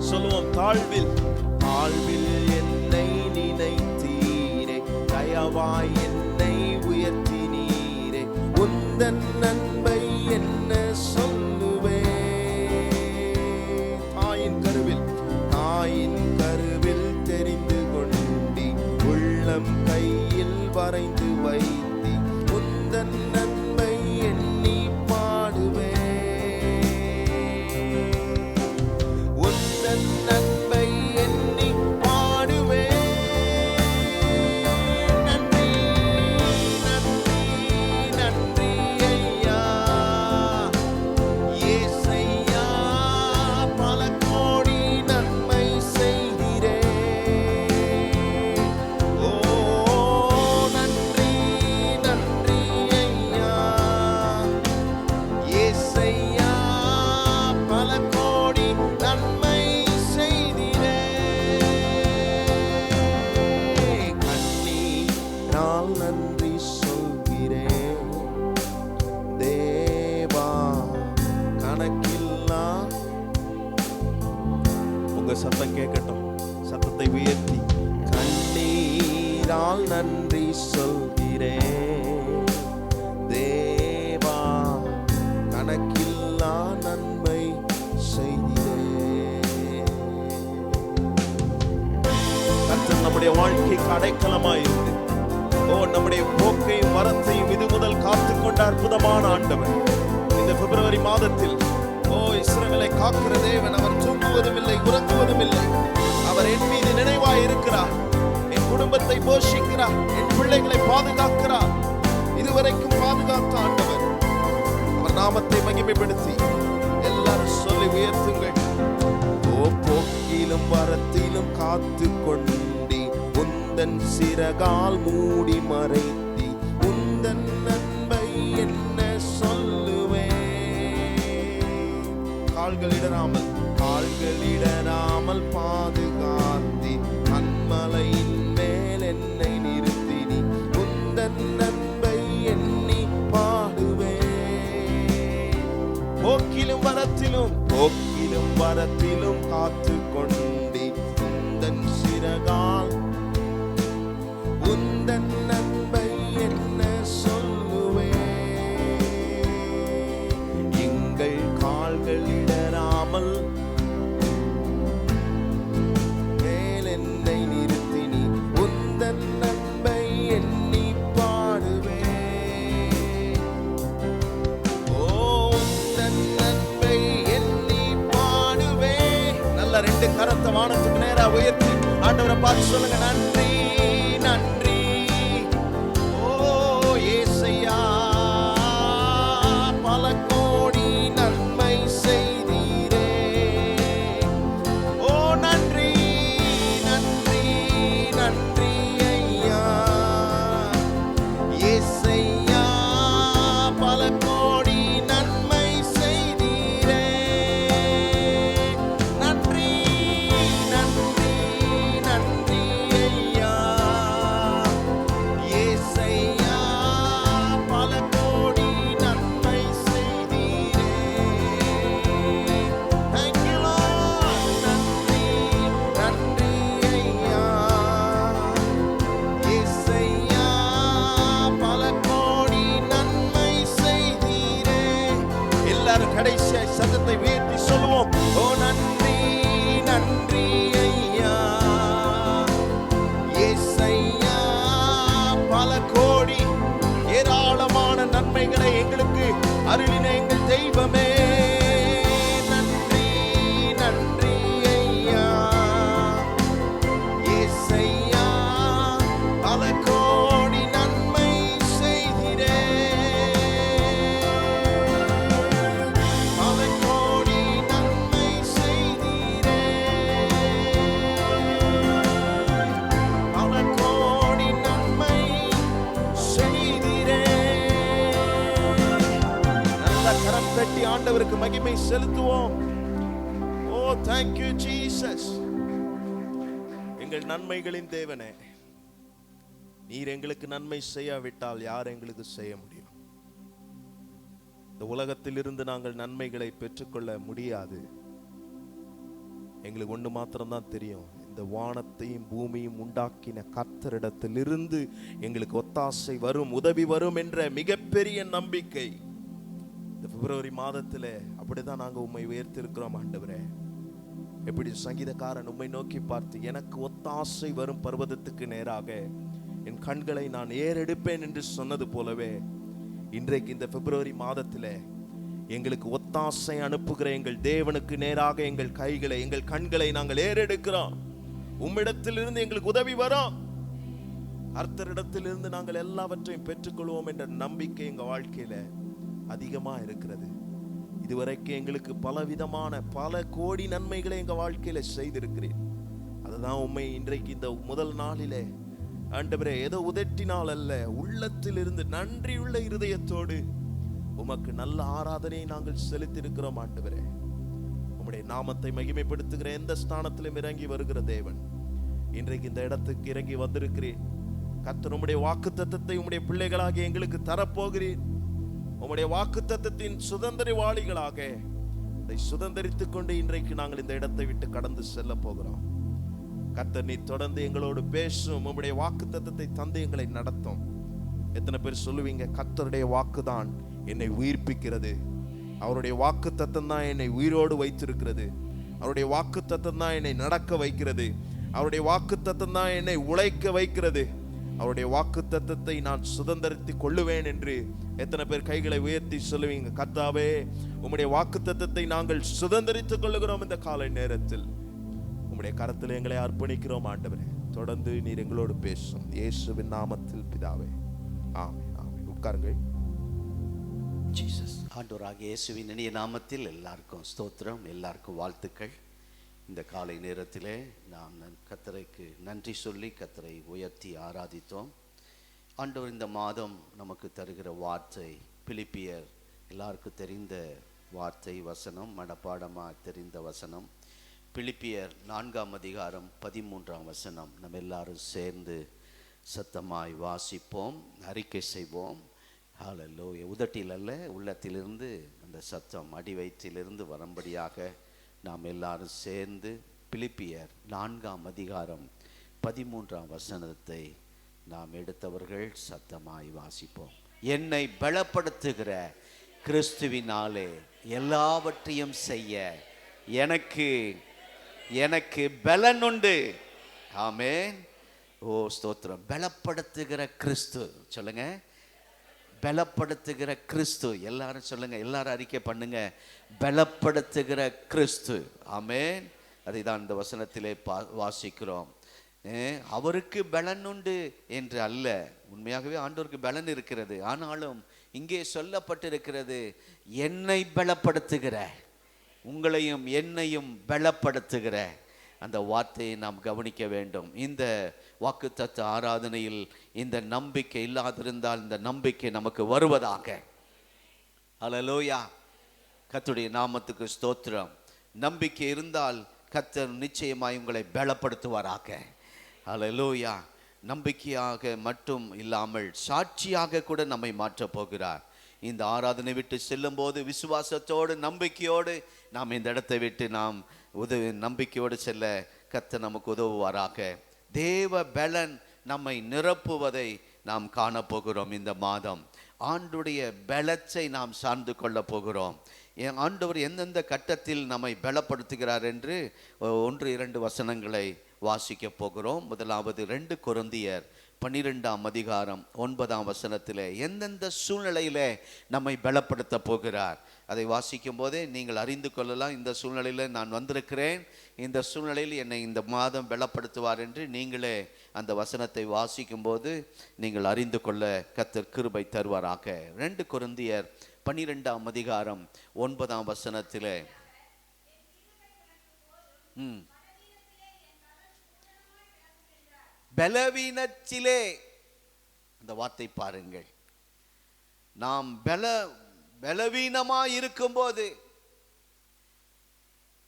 சொல்லுவோம். தாழ்வில் என்னை நினைத்தீரே, தயவாய் என்னை உயர்த்தினீரே, உந்தன் அன்பை என்ன சொல்லுவேன். தாயின் கருவில் தெரிந்து கொண்டி, உள்ளம் கையில் வரைந்து வைத்தி, உந்தன் அன்பை எண்ணி பாடுவேன். உந்தன் அன்பை எண்ணி பாடுவேன். நன்றி நன்றி நன்றி ஐயா ஏசையா, பல கோடி நன்மை செய்கிறே. ஓ நன்றி நன்றி ஐயா ஏசையா, பல கோடி நன்மை செய்கிறே. கண்ணீரால் நன்றி சொல்கிறேன் தேவா, கணக்கில்லா. உங்க சத்தம் கேட்கட்டும், சத்தத்தை உயர்த்தி. கண்ணீரால் நன்றி சொல்கிறேன் தேவா, கணக்கில்லா நன்மை செய்கிறேன். கர்த்தர் நம்முடைய வாழ்க்கைக்கு அடைக்கலமாயிருந்து, ஓ நம்முடைய போக்கையும் வரத்தையும் இது முதல் காத்துக்கொண்ட அற்புதமான ஆண்டவர். இந்த பிப்ரவரி மாதத்தில், ஓ இஸ்ரவேலை காக்கிற தேவன், அவர் தூங்குவதும் இல்லை உறங்குவதும் இல்லை. அவர் என் மீது நினைவாய் இருக்கிறார், என் குடும்பத்தை போஷிக்கிறார், என் பிள்ளைகளை பாதுகாக்கிறார். இதுவரைக்கும் பாதுகாத்த ஆண்டவர். அவர் நாமத்தை மகிமைப்படுத்தி எல்லாரும் சொல்லி உயர்த்துங்கள். ஓ போக்கிலும் வரத்திலும் காத்து கொண்டி, உந்தன் சிறகால் மூடி மறைத்தி, உந்தன் அன்பை என்ன சொல்லுவேன். கால்களிடராமல் பாதுகாத்தி, கண்மலையின் மேல் என்னை நிறுத்தினி, உந்தன் அன்பை எண்ணி பாடுவேன். போக்கிலும் வரத்திலும் காத்து கொண்டி, உந்தன் சிறகால், உந்தன் அன்பை என்ன சொல்லுவேன். எங்கள் கால்கள் இடராமல் மேல் என்னை நிறுத்தினி, உந்தன் அன்பை எண்ணி பாடுவேன். ஓ உந்தன் அன்பை எண்ணி பாடுவேன். நல்ல ரெண்டு கரத்தை வானத்துக்கு நேரா உயர்த்தி ஆண்டவரை பார்த்து சொல்லுங்க. நன்றி நன்றி ஓ ஏசையா, பல கோடி நன்மை செய்தீரே. ஓ நன்றி நன்றி நன்றி ஐயா ஏசையா, பல கோடி நன்மை செய்தீரே. நன்றி நன்றி நன்றி ஐயா ஏசையா, பல கோடி நன்மை செய்தீரே. Thank you Lord. நன்றி நன்றி ஐயா ஏசையா, பல கோடி நன்மை செய்தீரே. எல்லாரும் கடைசியாய் சத்தத்தை உயர்த்தி சொல்லுவோம். ஓ நன்றி நன்றி ஐயா ஏசையா, பல கோடி ஏராளமான நன்மைகளை எங்களுக்கு அருளின எங்கள் தெய்வமே. நன்றி நன்றி ஐயா ஏசையா, ஆண்டவருக்கு மகிமை செலுத்துவோம். ஓ thank you Jesus. எங்கள் நன்மைகளின் தேவனே, நீர் எங்களுக்கு நன்மை செய்யாவிட்டால் யார் எங்களுக்கு செய்ய முடியும்? இந்த உலகத்திலிருந்து நாங்கள் நன்மைகளை பெற்றுக்கொள்ள முடியாது. எங்களுக்கு ஒன்று மாத்திரம்தான் தெரியும், இந்த வானத்தையும் பூமியும் உண்டாக்கின கர்த்தரிடத்திலிருந்து எங்களுக்கு ஒத்தாசை வரும், உதவி வரும் என்ற மிகப்பெரிய நம்பிக்கை இந்த பிப்ரவரி மாதத்தில் அப்படிதான் நாங்கள் உம்மை உயர்த்திருக்கிறோம் ஆண்டவரே. எப்படி சங்கீதக்காரன் உம்மை நோக்கி பார்த்து, எனக்கு ஒத்தாசை வரும் பர்வதத்துக்கு நேராக என் கண்களை நான் ஏறெடுப்பேன் என்று சொன்னது போலவே, இன்றைக்கு இந்த பிப்ரவரி மாதத்தில் எங்களுக்கு ஒத்தாசை அனுப்புகிற எங்கள் தேவனுக்கு நேராக எங்கள் கைகளை, எங்கள் கண்களை நாங்கள் ஏறெடுக்கிறோம். உம்மிடத்திலிருந்து எங்களுக்கு உதவி வரும், கர்த்தரிடத்திலிருந்து நாங்கள் எல்லாவற்றையும் பெற்றுக்கொள்வோம் என்ற நம்பிக்கை எங்க வாழ்க்கையில அதிகமா இருக்கிறது. இதுவரைக்கும் எங்களுக்கு பலவிதமான பல கோடி நன்மைகளை எங்க வாழ்க்கையில செய்திருக்கிறேன். அதுதான் உண்மை. இன்றைக்கு இந்த முதல் நாளிலே ஆண்டவரே, ஏதோ உதட்டினால் அல்ல, உள்ளத்திலிருந்து நன்றியுள்ள இருதயத்தோடு உமக்கு நல்ல ஆராதனையை நாங்கள் செலுத்தியிருக்கிறோம் ஆண்டவரே. உம்முடைய நாமத்தை மகிமைப்படுத்துகிற எந்த ஸ்தானத்திலும் இறங்கி வருகிற தேவன், இன்றைக்கு இந்த இடத்துக்கு இறங்கி வந்திருக்கிறேன். கர்த்தர் உம்முடைய வாக்குத்தத்தத்தை உம்முடைய பிள்ளைகளாக எங்களுக்கு தரப்போகிறேன். உம்முடைய வாக்குத்தத்தத்தின் சுதந்திரவாளிகளாக இதை சுதந்திரித்துக் கொண்டு இன்றைக்கு நாங்கள் இந்த இடத்தை விட்டு கடந்து செல்ல போகிறோம். கர்த்தர் நீ தொடர்ந்து எங்களோடு பேசும், உம்முடைய வாக்குத்தத்தத்தை தந்து எங்களை நடத்தும். எத்தனை பேர் சொல்லுவீங்க, கர்த்தருடைய வாக்குதான் என்னை உயிர்ப்பிக்கிறது, அவருடைய வாக்குத்தத்தம் தான் என்னை உயிரோடு வைத்திருக்கிறது, அவருடைய வாக்குத்தத்தம் தான் என்னை நடக்க வைக்கிறது, அவருடைய வாக்குத்தத்தம் தான் என்னை உழைக்க வைக்கிறது, அவருடைய வாக்குத்தத்தத்தை நான் சுதந்திரித்துக் கொள்ளுவேன் என்று எத்தனை பேர் கைகளை உயர்த்தி சொல்லுவீங்க? கர்த்தாவே, உம்முடைய வாக்குத்தத்தத்தை நாங்கள் சுதந்திரித்துக் கொள்ளுகிறோம். இந்த காலை நேரத்தில் உம்முடைய கரத்தில் எங்களை அர்ப்பணிக்கிறோம் ஆண்டவரே. தொடர்ந்து நீர் எங்களோடு பேசும், இயேசுவின் நாமத்தில் பிதாவே, ஆமென் ஆமென். உட்காருங்கள். ஜீசஸ். ஆண்டவராகிய இயேசுவின் இனிய நாமத்தில் எல்லாருக்கும் ஸ்தோத்திரம், எல்லாருக்கும் வாழ்த்துக்கள். இந்த காலை நேரத்திலே நாம் கர்த்தருக்கு நன்றி சொல்லி கர்த்தரை உயர்த்தி ஆராதித்தோம். ஆண்டவர் இந்த மாதம் நமக்கு தருகிற வார்த்தை பிலிப்பியர், எல்லாருக்கும் தெரிந்த வார்த்தை வசனம், மனப்பாடமாக தெரிந்த வசனம். பிலிப்பியர் 4ஆம் அதிகாரம் 13ஆம் வசனம். நம்ம எல்லாரும் சேர்ந்து சத்தமாய் வாசிப்போம், அறிக்கை செய்வோம். ஹல்லேலூயா. உதட்டில் அல்ல, உள்ளத்திலிருந்து அந்த சத்தம் அடி வயிற்றிலிருந்து வரும்படியாக நாம் எல்லாரும் சேர்ந்து பிலிப்பியர் 4ஆம் அதிகாரம் 13ஆம் வசனத்தை நாம் எடுத்தவர்கள் சத்தமாய் வாசிப்போம். என்னை பலப்படுத்துகிற கிறிஸ்துவினாலே எல்லாவற்றையும் செய்ய எனக்கு பலன் உண்டு. ஆமென். ஓ ஸ்தோத்திரம். பலப்படுத்துகிற கிறிஸ்து. சொல்லுங்க, பலப்படுத்துகிற கிறிஸ்து. எல்லாரும் சொல்லுங்க, எல்லாரும் அறிக்கை பண்ணுங்க, பலப்படுத்துகிற கிறிஸ்து. ஆமென். அதை தான் இந்த வசனத்திலே வாசிக்கிறோம். அவருக்கு பலன் உண்டு என்று அல்ல, உண்மையாகவே ஆண்டவருக்கு பலன் இருக்கிறது. ஆனாலும் இங்கே சொல்லப்பட்டிருக்கிறது, என்னை பலப்படுத்துகிற, உங்களையும் என்னையும் பலப்படுத்துகிற அந்த வார்த்தையை நாம் கவனிக்க வேண்டும். இந்த வாக்குத்தத்த ஆராதனையில் இந்த நம்பிக்கை இல்லாதிருந்தால் இந்த நம்பிக்கை நமக்கு வருவதாக. ஹல்லேலூயா. கர்த்தருடைய நாமத்துக்கு ஸ்தோத்திரம். நம்பிக்கை இருந்தால் கர்த்தர் நிச்சயமாய் உங்களை பலப்படுத்துவாராக. ஹல்லேலூயா. நம்பிக்கையாக மட்டும் இல்லாமல் சாட்சியாக கூட நம்மை மாற்றப் போகிறார். இந்த ஆராதனை விட்டு செல்லும் போது விசுவாசத்தோடு நம்பிக்கையோடு நாம் இந்த இடத்தை விட்டு நாம் நம்பிக்கையோடு செல்ல கர்த்தர் நமக்கு உதவுவாராக. தேவ பலன் நம்மை நிரப்புவதை நாம் காணப்போகிறோம். இந்த மாதம் ஆண்டுடைய பலத்தை நாம் சார்ந்து கொள்ள போகிறோம். ஆண்டவர் எந்தெந்த கட்டத்தில் நம்மை பலப்படுத்துகிறார் என்று 1-2 வசனங்களை வாசிக்க போகிறோம். முதலாவது 2 கொரிந்தியர் 12ஆம் அதிகாரம் 9ஆம் வசனத்தில் எந்தெந்த சூழ்நிலையில் நம்மை பலப்படுத்த போகிறார் அதை வாசிக்கும் போதே நீங்கள் அறிந்து கொள்ளலாம். இந்த சூழ்நிலையில் நான் வந்திருக்கிறேன், இந்த சூழ்நிலையில் என்னை இந்த மாதம் பலப்படுத்துவார் என்று நீங்களே அந்த வசனத்தை வாசிக்கும் போது நீங்கள் அறிந்து கொள்ள கர்த்தர் கிருபை தருவாராக. 2 கொரிந்தியர் 12ஆம் அதிகாரம் 9ஆம் வசனத்தில் பலவீனத்திலே, அந்த வார்த்தை பாருங்கள், நாம் பலவீனமாய் இருக்கும்போது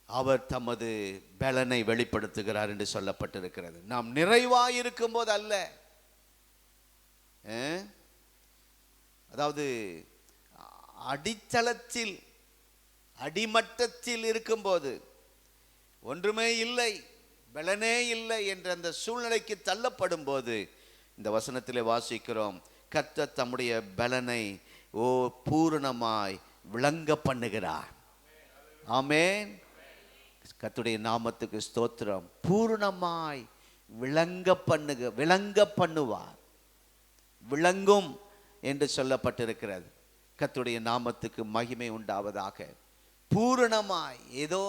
அவர் தமது பலனை வெளிப்படுத்துகிறார் என்று சொல்லப்பட்டிருக்கிறது. நாம் நிறைவாய் இருக்கும்போது அல்ல, அதாவது அடித்தளத்தில் அடிமட்டத்தில் இருக்கும்போது ஒன்றுமே இல்லை, பலனே இல்லை என்ற அந்த சூழ்நிலைக்கு தள்ளப்படும் போது இந்த வசனத்திலே வாசிக்கிறோம், கர்த்தர் தம்முடைய பலனை பூரணமாய் விளங்க பண்ணுகிறார். ஆமென். கர்த்தருடைய நாமத்துக்கு ஸ்தோத்திரம். பூரணமாய் விளங்க பண்ணுவார். விளங்கும் என்று சொல்லப்பட்டிருக்கிறது. கர்த்தருடைய நாமத்துக்கு மகிமை உண்டாவதாக. பூரணமாய் ஏதோ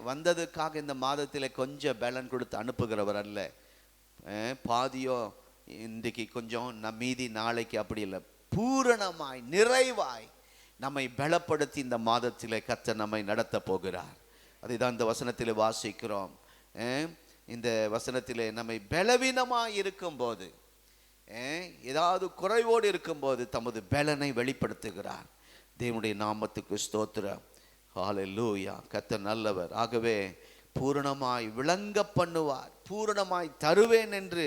வந்ததுக்காக இந்த மாதத்தில் கொஞ்சம் பலன் கொடுத்து அனுப்புகிறவர் அல்ல. பாதியோ இன்றைக்கு கொஞ்சம் மீதி நாளைக்கு, அப்படி இல்லை. பூரணமாய் நிறைவாய் நம்மை பலப்படுத்தி இந்த மாதத்திலே கர்த்தர் நம்மை நடத்த போகிறார். அதை தான் இந்த வசனத்தில் வாசிக்கிறோம். இந்த வசனத்திலே நம்மை பலவீனமாய் இருக்கும்போது, ஏதாவது குறைவோடு இருக்கும்போது தமது பலனை வெளிப்படுத்துகிறார். தேவனுடைய நாமத்துக்கு ஸ்தோத்திரம். ஹல்லேலூயா. கர்த்தர் நல்லவர். ஆகவே பூரணமாய் விளங்க பண்ணுவார். பூரணமாய் தருவேன் என்று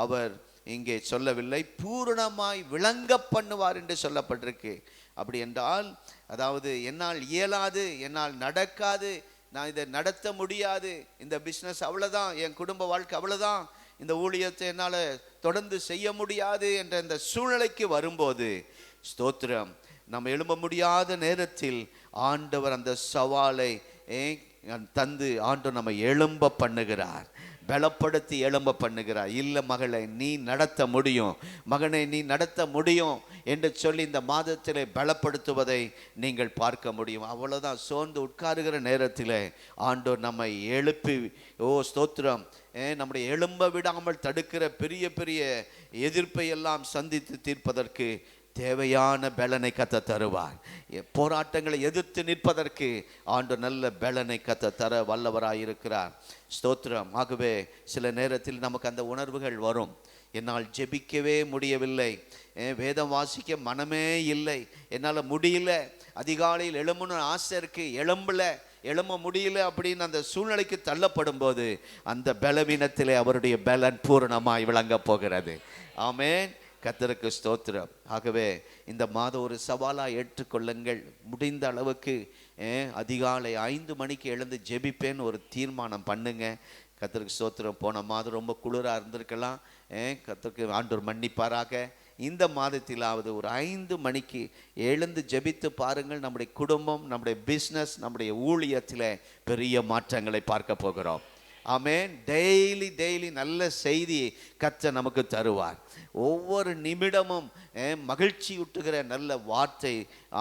அவர் இங்கே சொல்லவில்லை, பூரணமாய் விளங்க பண்ணுவார் என்று சொல்லப்பட்டிருக்கு. அப்படி என்றால், அதாவது என்னால் இயலாது, என்னால் நடக்காது, நான் இதை நடத்த முடியாது, இந்த பிஸ்னஸ் அவ்வளோதான், என் குடும்ப வாழ்க்கை அவ்வளோதான், இந்த ஊழியத்தை என்னால் தொடர்ந்து செய்ய முடியாது என்ற இந்த சூழ்நிலைக்கு வரும்போது, ஸ்தோத்திரம், நம்ம எழும்ப முடியாத நேரத்தில் ஆண்டவர் அந்த சவாலை தந்து ஆண்டவர் நம்ம எழும்ப பண்ணுகிறார், பலப்படுத்தி எழும்ப பண்ணுகிறார். இல்லை மகளை, நீ நடத்த முடியும், மகனை நீ நடத்த முடியும் என்று சொல்லி இந்த மாதத்தில் பலப்படுத்துவதை நீங்கள் பார்க்க முடியும். அவ்வளோதான். சோர்ந்து உட்காருகிற நேரத்தில் ஆண்டவர் நம்மை எழுப்பி, ஸ்தோத்திரம், நம்முடைய எழும்ப விடாமல் தடுக்கிற பெரிய பெரிய எதிர்ப்பை எல்லாம் சந்தித்து தீர்ப்பதற்கு தேவையான பலனை கர்த்தர் தருவார். போராட்டங்களை எதிர்த்து நிற்பதற்கு ஆண்டவர் நல்ல பலனை கர்த்தர் தர வல்லவராயிருக்கிறார். ஸ்தோத்திரம். ஆகவே சில நேரத்தில் நமக்கு அந்த உணர்வுகள் வரும். என்னால் ஜெபிக்கவே முடியவில்லை, வேதம் வாசிக்க மனமே இல்லை, என்னால் முடியல, அதிகாலையில் எழும்பணும்னு ஆசை இருக்கு, எழும்ப முடியல அப்படின்னு அந்த சூழ்நிலைக்கு தள்ளப்படும் போது அந்த பலவீனத்திலே அவருடைய பலன் பூரணமாய் விளங்க போகிறது. ஆமென். கர்த்தருக்கு ஸ்தோத்திரம். ஆகவே இந்த மாதம் ஒரு சவாலாக ஏற்றுக்கொள்ளுங்கள். முடிந்த அளவுக்கு அதிகாலை 5 மணிக்கு எழுந்து ஜெபிப்பேன்னு ஒரு தீர்மானம் பண்ணுங்க. கர்த்தருக்கு ஸ்தோத்திரம். போன மாதம் ரொம்ப குளிராக இருந்திருக்கலாம், கர்த்தருக்கு ஆண்டவர் மன்னிப்பாராக. இந்த மாதத்திலாவது ஒரு 5 மணிக்கு எழுந்து ஜெபித்து பாருங்கள். நம்முடைய குடும்பம், நம்முடைய பிஸ்னஸ், நம்முடைய ஊழியத்தில் பெரிய மாற்றங்களை பார்க்க போகிறோம். ஆமென். டெய்லி நல்ல செய்தி கர்த்தர் நமக்கு தருவார். ஒவ்வொரு நிமிடமும் மகிழ்ச்சியூட்டுகிற நல்ல வார்த்தை,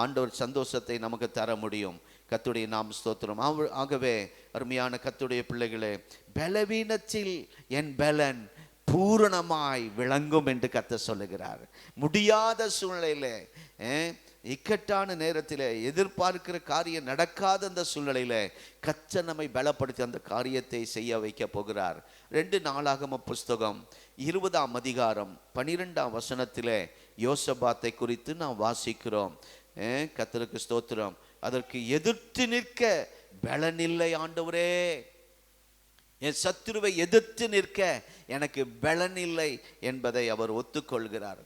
ஆண்டவர் சந்தோஷத்தை நமக்கு தர முடியும். கர்த்தருடைய நாம ஸ்தோத்திரம். ஆகவே அருமையான கர்த்தருடைய பிள்ளைகளே, பலவீனத்தில் என் பலன் பூரணமாய் விளங்கும் என்று கர்த்தர் சொல்லுகிறார். முடியாத சூழ்நிலையில, இக்கட்டான நேரத்தில், எதிர்பார்க்கிற காரியம் நடக்காத அந்த சூழ்நிலையில கர்த்தர் நம்மை பலப்படுத்தி அந்த காரியத்தை செய்ய வைக்க போகிறார். 2 நாளாகமம் புஸ்தகம் 20ஆம் அதிகாரம் 12ஆம் வசனத்திலே யோசபாத்தை குறித்து நாம் வாசிக்கிறோம். கர்த்தருக்கு ஸ்தோத்திரம். அதற்கு எதிர்த்து நிற்க பலனில்லை ஆண்டவரே, என் சத்துருவை எதிர்த்து நிற்க எனக்கு பலன் இல்லை என்பதை அவர் ஒத்துக்கொள்கிறார்.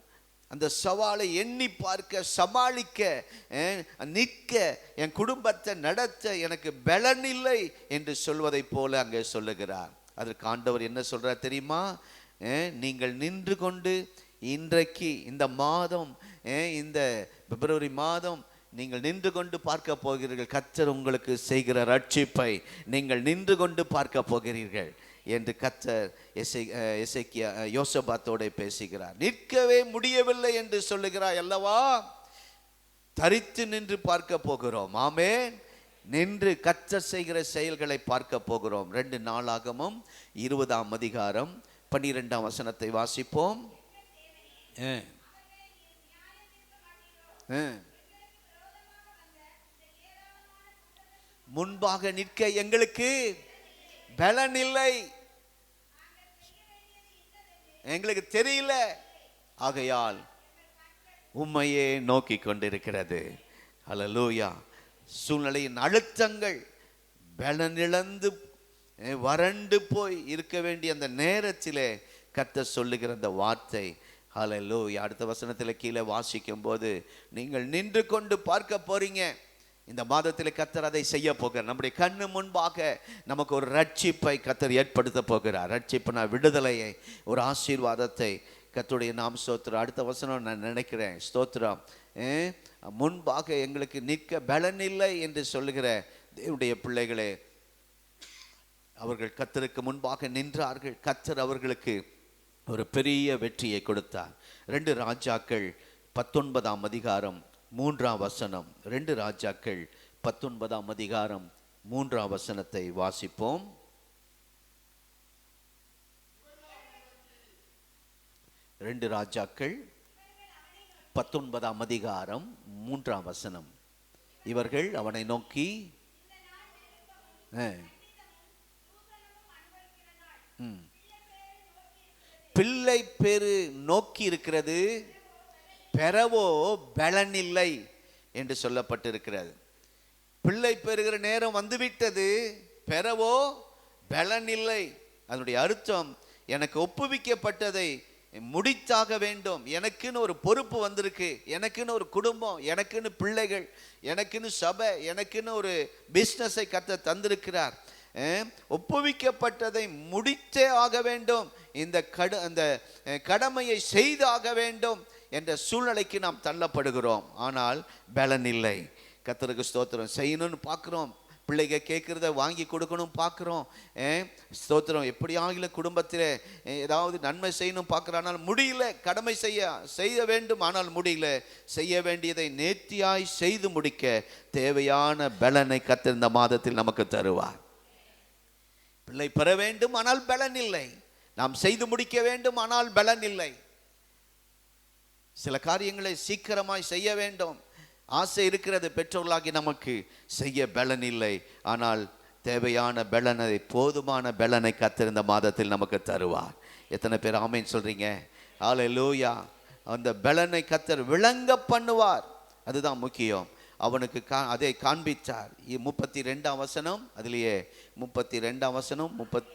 அந்த சவாலை எண்ணி பார்க்க, சமாளிக்க, நிற்க, என் குடும்பத்தை நடத்த எனக்கு பலன் இல்லை என்று சொல்வதை போல அங்கே சொல்லுகிறார். அதற்கு ஆண்டவர் என்ன சொல்றார் தெரியுமா? நீங்கள் நின்று கொண்டு இன்றைக்கு இந்த மாதம், இந்த பிப்ரவரி மாதம் நீங்கள் நின்று கொண்டு பார்க்க போகிறீர்கள். கர்த்தர் உங்களுக்கு செய்கிற ரட்சிப்பை நீங்கள் நின்று கொண்டு பார்க்க போகிறீர்கள் என்று கர்த்தர் எசேக்கியா யோசபாத்தோடு பேசுகிறார். நிற்கவே முடியவில்லை என்று சொல்லுகிறார் அல்லவா? தரித்து நின்று பார்க்க போகிறோம். ஆமென். நின்று கர்த்தர் செய்கிற செயல்களை பார்க்க போகிறோம். 2 நாளாகமம் 20ஆம் அதிகாரம் 12ஆம் வசனத்தை வாசிப்போம். முன்பாக நிற்க எங்களுக்கு பலன் இல்லை, எங்களுக்கு தெரியல, ஆகையால் உம்மையே நோக்கி கொண்டிருக்கிறது. ஹல்லேலூயா. சூழ்நிலையின் அழுத்தங்கள், பலனிழந்து வறண்டு போய் இருக்க வேண்டிய அந்த நேரத்திலே கர்த்தர் சொல்லுகிற அந்த வார்த்தை, ஹல்லேலூயா. அடுத்த வசனத்தில் கீழே வாசிக்கும் போது, நீங்கள் நின்று கொண்டு பார்க்க போறீங்க. இந்த மாதத்தில் கர்த்தர் அதை செய்ய போகிறார். நம்முடைய கண்ணு முன்பாக நமக்கு ஒரு ரட்சிப்பை கர்த்தர் ஏற்படுத்த போகிறார். ரட்சிப்புனா விடுதலையை, ஒரு ஆசீர்வாதத்தை. கர்த்தருடைய நாம் ஸ்தோத்திரம். அடுத்த வசனம் நான் நினைக்கிறேன், ஸ்தோத்திரம். முன்பாக எங்களுக்கு நிற்க பலன் இல்லை என்று சொல்லுகிற தேவனுடைய பிள்ளைகளே, அவர்கள் கர்த்தருக்கு முன்பாக நின்றார்கள். கர்த்தர் அவர்களுக்கு ஒரு பெரிய வெற்றியை கொடுத்தார். 2 ராஜாக்கள் 19ஆம் அதிகாரம் 3ஆம் வசனம். 2 ராஜாக்கள் 19ஆம் அதிகாரம் 3ஆம் வசனத்தை வாசிப்போம். 2 ராஜாக்கள் 19ஆம் அதிகாரம் 3ஆம் வசனம். இவர்கள் அவனை நோக்கி பிள்ளை பேரு நோக்கி இருக்கிறது, பெறவோ பலன் இல்லை என்று சொல்லப்பட்டிருக்கிறது. பிள்ளை பெறுகிற நேரம் வந்துவிட்டது, பெறவோ பலன் இல்லை. அதனுடைய அர்த்தம், எனக்கு ஒப்புவிக்கப்பட்டதை முடித்தாக வேண்டும். எனக்குன்னு ஒரு பொறுப்பு வந்திருக்கு, எனக்குன்னு ஒரு குடும்பம், எனக்குன்னு பிள்ளைகள், எனக்குன்னு சபை, எனக்குன்னு ஒரு பிஸ்னஸை கர்த்தர் தந்திருக்கிறார். ஒப்புவிக்கப்பட்டதை முடித்தே ஆக வேண்டும், இந்த அந்த கடமையை செய்தாக வேண்டும் என்ற சூழ்நிலைக்கு நாம் தள்ளப்படுகிறோம். ஆனால் பலன் இல்லை. கர்த்தருக்கு ஸ்தோத்திரம். செய்யணும்னு பார்க்குறோம், பிள்ளைங்க கேட்குறத வாங்கி கொடுக்கணும் பார்க்குறோம். ஸ்தோத்திரம். எப்படியாகிலும் குடும்பத்தில் ஏதாவது நன்மை செய்யணும் பார்க்குறானால் முடியல. கடமை செய்ய வேண்டும், ஆனால் முடியல. செய்ய வேண்டியதை நேர்த்தியாய் செய்து முடிக்க தேவையான பலனை கர்த்தர் இந்த மாதத்தில் நமக்கு தருவார். பிள்ளை பெற வேண்டும், ஆனால் பலன் இல்லை. நாம் செய்து முடிக்க வேண்டும், ஆனால் பலன் இல்லை. சில காரியங்களை சீக்கிரமாய் செய்ய வேண்டும், ஆசை இருக்கிறது, பெற்றோர்களாகி நமக்கு செய்ய பலன் இல்லை. ஆனால் தேவையான பலனை, போதுமான பலனை கர்த்தர் இந்த மாதத்தில் நமக்கு தருவார். எத்தனை பேர் ஆமென் சொல்றீங்க? ஹல்லேலூயா. அந்த பலனை கர்த்தர் விளங்க பண்ணுவார், அதுதான் முக்கியம். அவனுக்கு அதை காண்பித்தார். 32ஆம் வசனம், அதிலேயே 32ஆம் வசனம் 30.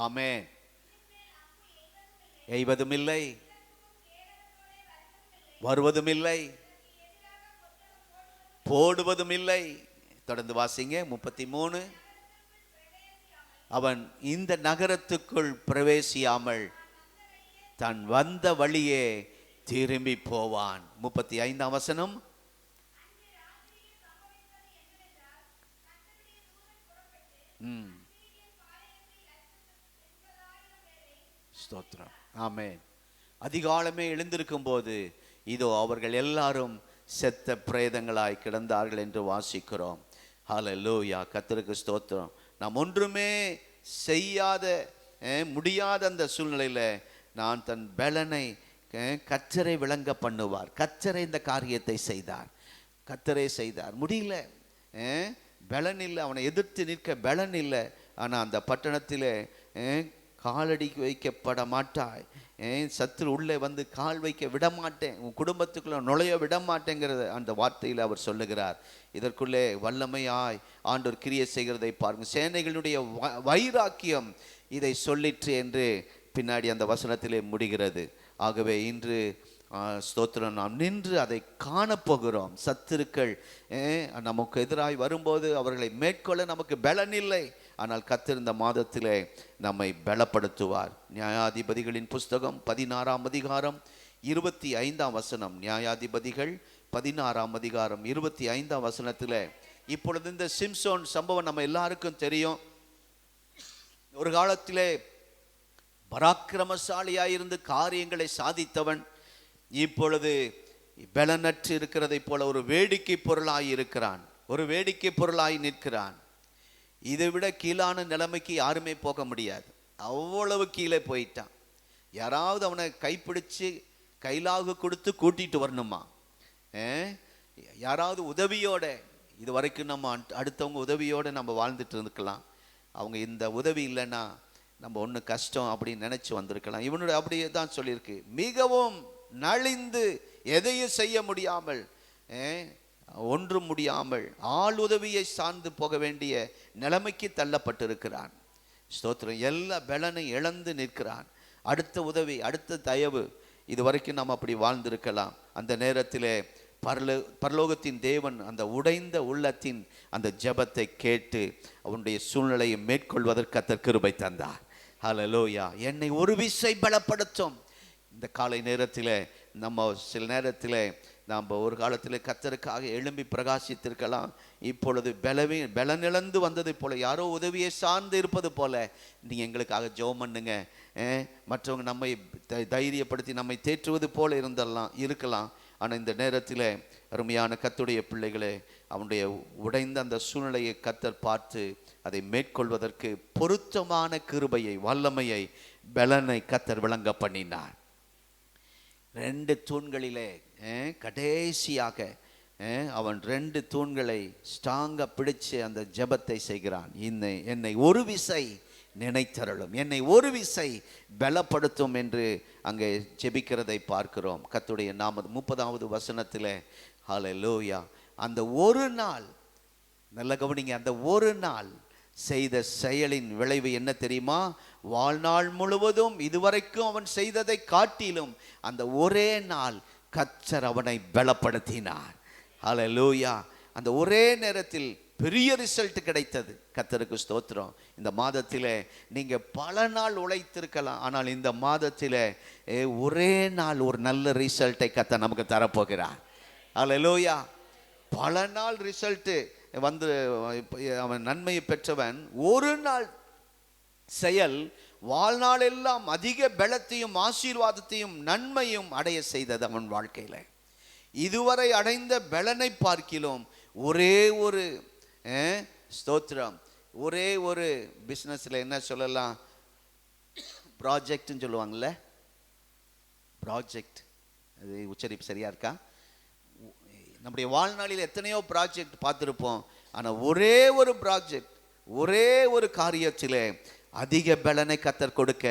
ஆமென். எய்வதும் இல்லை, வருவதும் இல்லை, போடுவதும் இல்லை. தொடர்ந்து வாசிங்க 33. அவன் இந்த நகரத்துக்குள் பிரவேசியாமல் தான் வந்த வழியே திரும்பி போவான். 35ஆம் வசனம். ஸ்தோத்திரம். ஆமென். அதிகாலமே எழுந்திருக்கும் போது இதோ அவர்கள் எல்லாரும் செத்த பிரேதங்களாய் கிடந்தார்கள் என்று வாசிக்கிறோம். ஹல்லேலூயா. கர்த்தருக்கு ஸ்தோத்திரம். நாம் ஒன்றுமே செய்யாத முடியாத அந்த சூழ்நிலையில நான் தன் பலனை கர்த்தரை விளங்க பண்ணுவார். கர்த்தரை இந்த காரியத்தை செய்தார், கர்த்தரே செய்தார். முடியல, பலன் இல்லை, அவனை எதிர்த்து நிற்க பலன் இல்லை. ஆனால் அந்த பட்டணத்தில் காலடி வைக்கப்பட மாட்டாய், சத்துரு உள்ளே வந்து கால் வைக்க விட மாட்டேன், உன் குடும்பத்துக்குள்ள நுழைய விட மாட்டேங்கிறத அந்த வார்த்தையில் அவர் சொல்லுகிறார். இதற்குள்ளே வல்லமையாய் ஆண்டவர் கிரியை செய்கிறதை பாருங்க. சேனைகளுடைய வைராக்கியம் இதை சொல்லிற்று என்று பின்னாடி அந்த வசனத்திலே முடிகிறது. ஆகவே இன்று ஸ்தோத்திரம், நாம் நின்று அதை காணப்போகிறோம். சத்துருக்கள் நமக்கு எதிராய் வரும்போது அவர்களை மேற்கொள்ள நமக்கு பலன் இல்லை. ஆனால் கர்த்தர் இந்த மாதத்திலே நம்மை பலப்படுத்துவார். நியாயாதிபதிகளின் புஸ்தகம் 16ஆம் அதிகாரம் 25ஆம் வசனம். நியாயாதிபதிகள் 16ஆம் அதிகாரம் 25ஆம் வசனத்தில் இப்பொழுது இந்த சிம்சோன் சம்பவம் நம்ம எல்லாருக்கும் தெரியும். ஒரு காலத்திலே பராக்கிரமசாலியாயிருந்து காரியங்களை சாதித்தவன் இப்பொழுது பலனற்று இருக்கிறதை போல ஒரு வேடிக்கை பொருளாய் இருக்கிறான், ஒரு வேடிக்கை பொருளாய் நிற்கிறான். இதை விட கீழான நிலைமைக்கு யாருமே போக முடியாது, அவ்வளவு கீழே போயிட்டான். யாராவது அவனை கைப்பிடிச்சு கைலாகு கொடுத்து கூட்டிட்டு வரணுமா? யாராவது உதவியோட, இது வரைக்கும் நம்ம அடுத்தவங்க உதவியோடு நம்ம வாழ்ந்துட்டு இருக்கலாம். அவங்க இந்த உதவி இல்லைன்னா நம்ம ஒன்று கஷ்டம் அப்படின்னு நினச்சி வந்திருக்கலாம். இவனுடைய அப்படியே தான் சொல்லியிருக்கு, மிகவும் நலிந்து எதையும் செய்ய முடியாமல், ஒன்றும் முடியாமல் ஆள் உதவியை சார்ந்து போக வேண்டிய நிலைமைக்கு தள்ளப்பட்டிருக்கிறான். ஸ்தோத்திரம். எல்லா பலனை இழந்து நிற்கிறான். அடுத்த உதவி, அடுத்த தயவு, இது வரைக்கும் நாம் அப்படி வாழ்ந்திருக்கலாம். அந்த நேரத்தில் பரலோகத்தின் தேவன் அந்த உடைந்த உள்ளத்தின் அந்த ஜெபத்தை கேட்டு அவனுடைய சூழ்நிலையை மேற்கொள்வதற்கு கர்த்தர் கிருபை தந்தார். ஹல்லேலூயா. என்னை ஒரு விசை பலப்படுத்தும். இந்த காலை நேரத்தில் நம்ம சில நேரத்தில் நாம் ஒரு காலத்தில் கர்த்தருக்காக எழும்பி பிரகாசித்திருக்கலாம். இப்பொழுது பலனிழந்து வந்தது போல, யாரோ உதவியை சார்ந்து இருப்பது போல நீங்கள் எங்களுக்காக ஜெபம் பண்ணுங்க, மற்றவங்க நம்மை தைரியப்படுத்தி நம்மை தேற்றுவது போல இருக்கலாம். ஆனால் இந்த நேரத்தில் அருமையான கர்த்தருடைய பிள்ளைகளே, அவனுடைய உடைந்த அந்த சூழ்நிலையை கர்த்தர் பார்த்து அதை மேற்கொள்வதற்கு பொருத்தமான கிருபையை, வல்லமையை, பலனை கர்த்தர் விளங்க பண்ணினார். 2 தூண்களிலே கடைசியாக அவன் 2 தூண்களை ஸ்ட்ராங்கா பிடிச்சு அந்த ஜெபத்தை செய்கிறான். என்னை ஒரு விசை நினைத்தருளும், என்னை ஒரு விசை பலப்படுத்தும் என்று அங்கே ஜெபிக்கிறதை பார்க்கிறோம். கர்த்தருடைய நாம 30வது வசனத்தில் ஹல்லேலூயா. அந்த ஒரு நாள், நல்ல கவனிங்க, அந்த ஒரு நாள் செய்த செயலின் விளைவு என்ன தெரியுமா? வாழ்நாள் முழுவதும் இதுவரைக்கும் அவன் செய்ததை காட்டிலும் அந்த ஒரே நாள் கர்த்தர் அவனை பலப்படுத்தினார். ஹல்லேலூயா. அந்த ஒரே நேரத்தில் பெரிய ரிசல்ட் கிடைத்தது. கர்த்தருக்கு ஸ்தோத்திரம். இந்த மாதத்திலே நீங்க பல நாள் உழைத்திருக்கலாம், ஆனால் இந்த மாதத்திலே ஒரே நாள் ஒரு நல்ல ரிசல்ட்டை கர்த்தர் நமக்கு தரப்போகிறார். ஹல்லேலூயா. பல நாள் ரிசல்ட்டு வந்து அவன் நன்மையை பெற்றவன் ஒரு நாள் செயல் வாழ்நாள் எல்லாம் அதிக பலத்தையும் ஆசீர்வாதத்தையும் நன்மையும் அடைய செய்தது அவன் வாழ்க்கையில. இதுவரை அடைந்த பலனை பார்க்கிலும் ஒரே ஒரு ஸ்தோத்திரம், ஒரே ஒரு பிஸ்னஸ்ல என்ன சொல்லலாம், ப்ராஜெக்ட்னு சொல்லுவாங்கல்ல, ப்ராஜெக்ட், அது உச்சரிப்பு சரியா இருக்கா? நம்முடைய வாழ்நாளில் எத்தனையோ ப்ராஜெக்ட் பார்த்துருப்போம், ஆனால் ஒரே ஒரு ப்ராஜெக்ட், ஒரே ஒரு காரியத்திலே அதிக பலனை கர்த்தர் கொடுக்க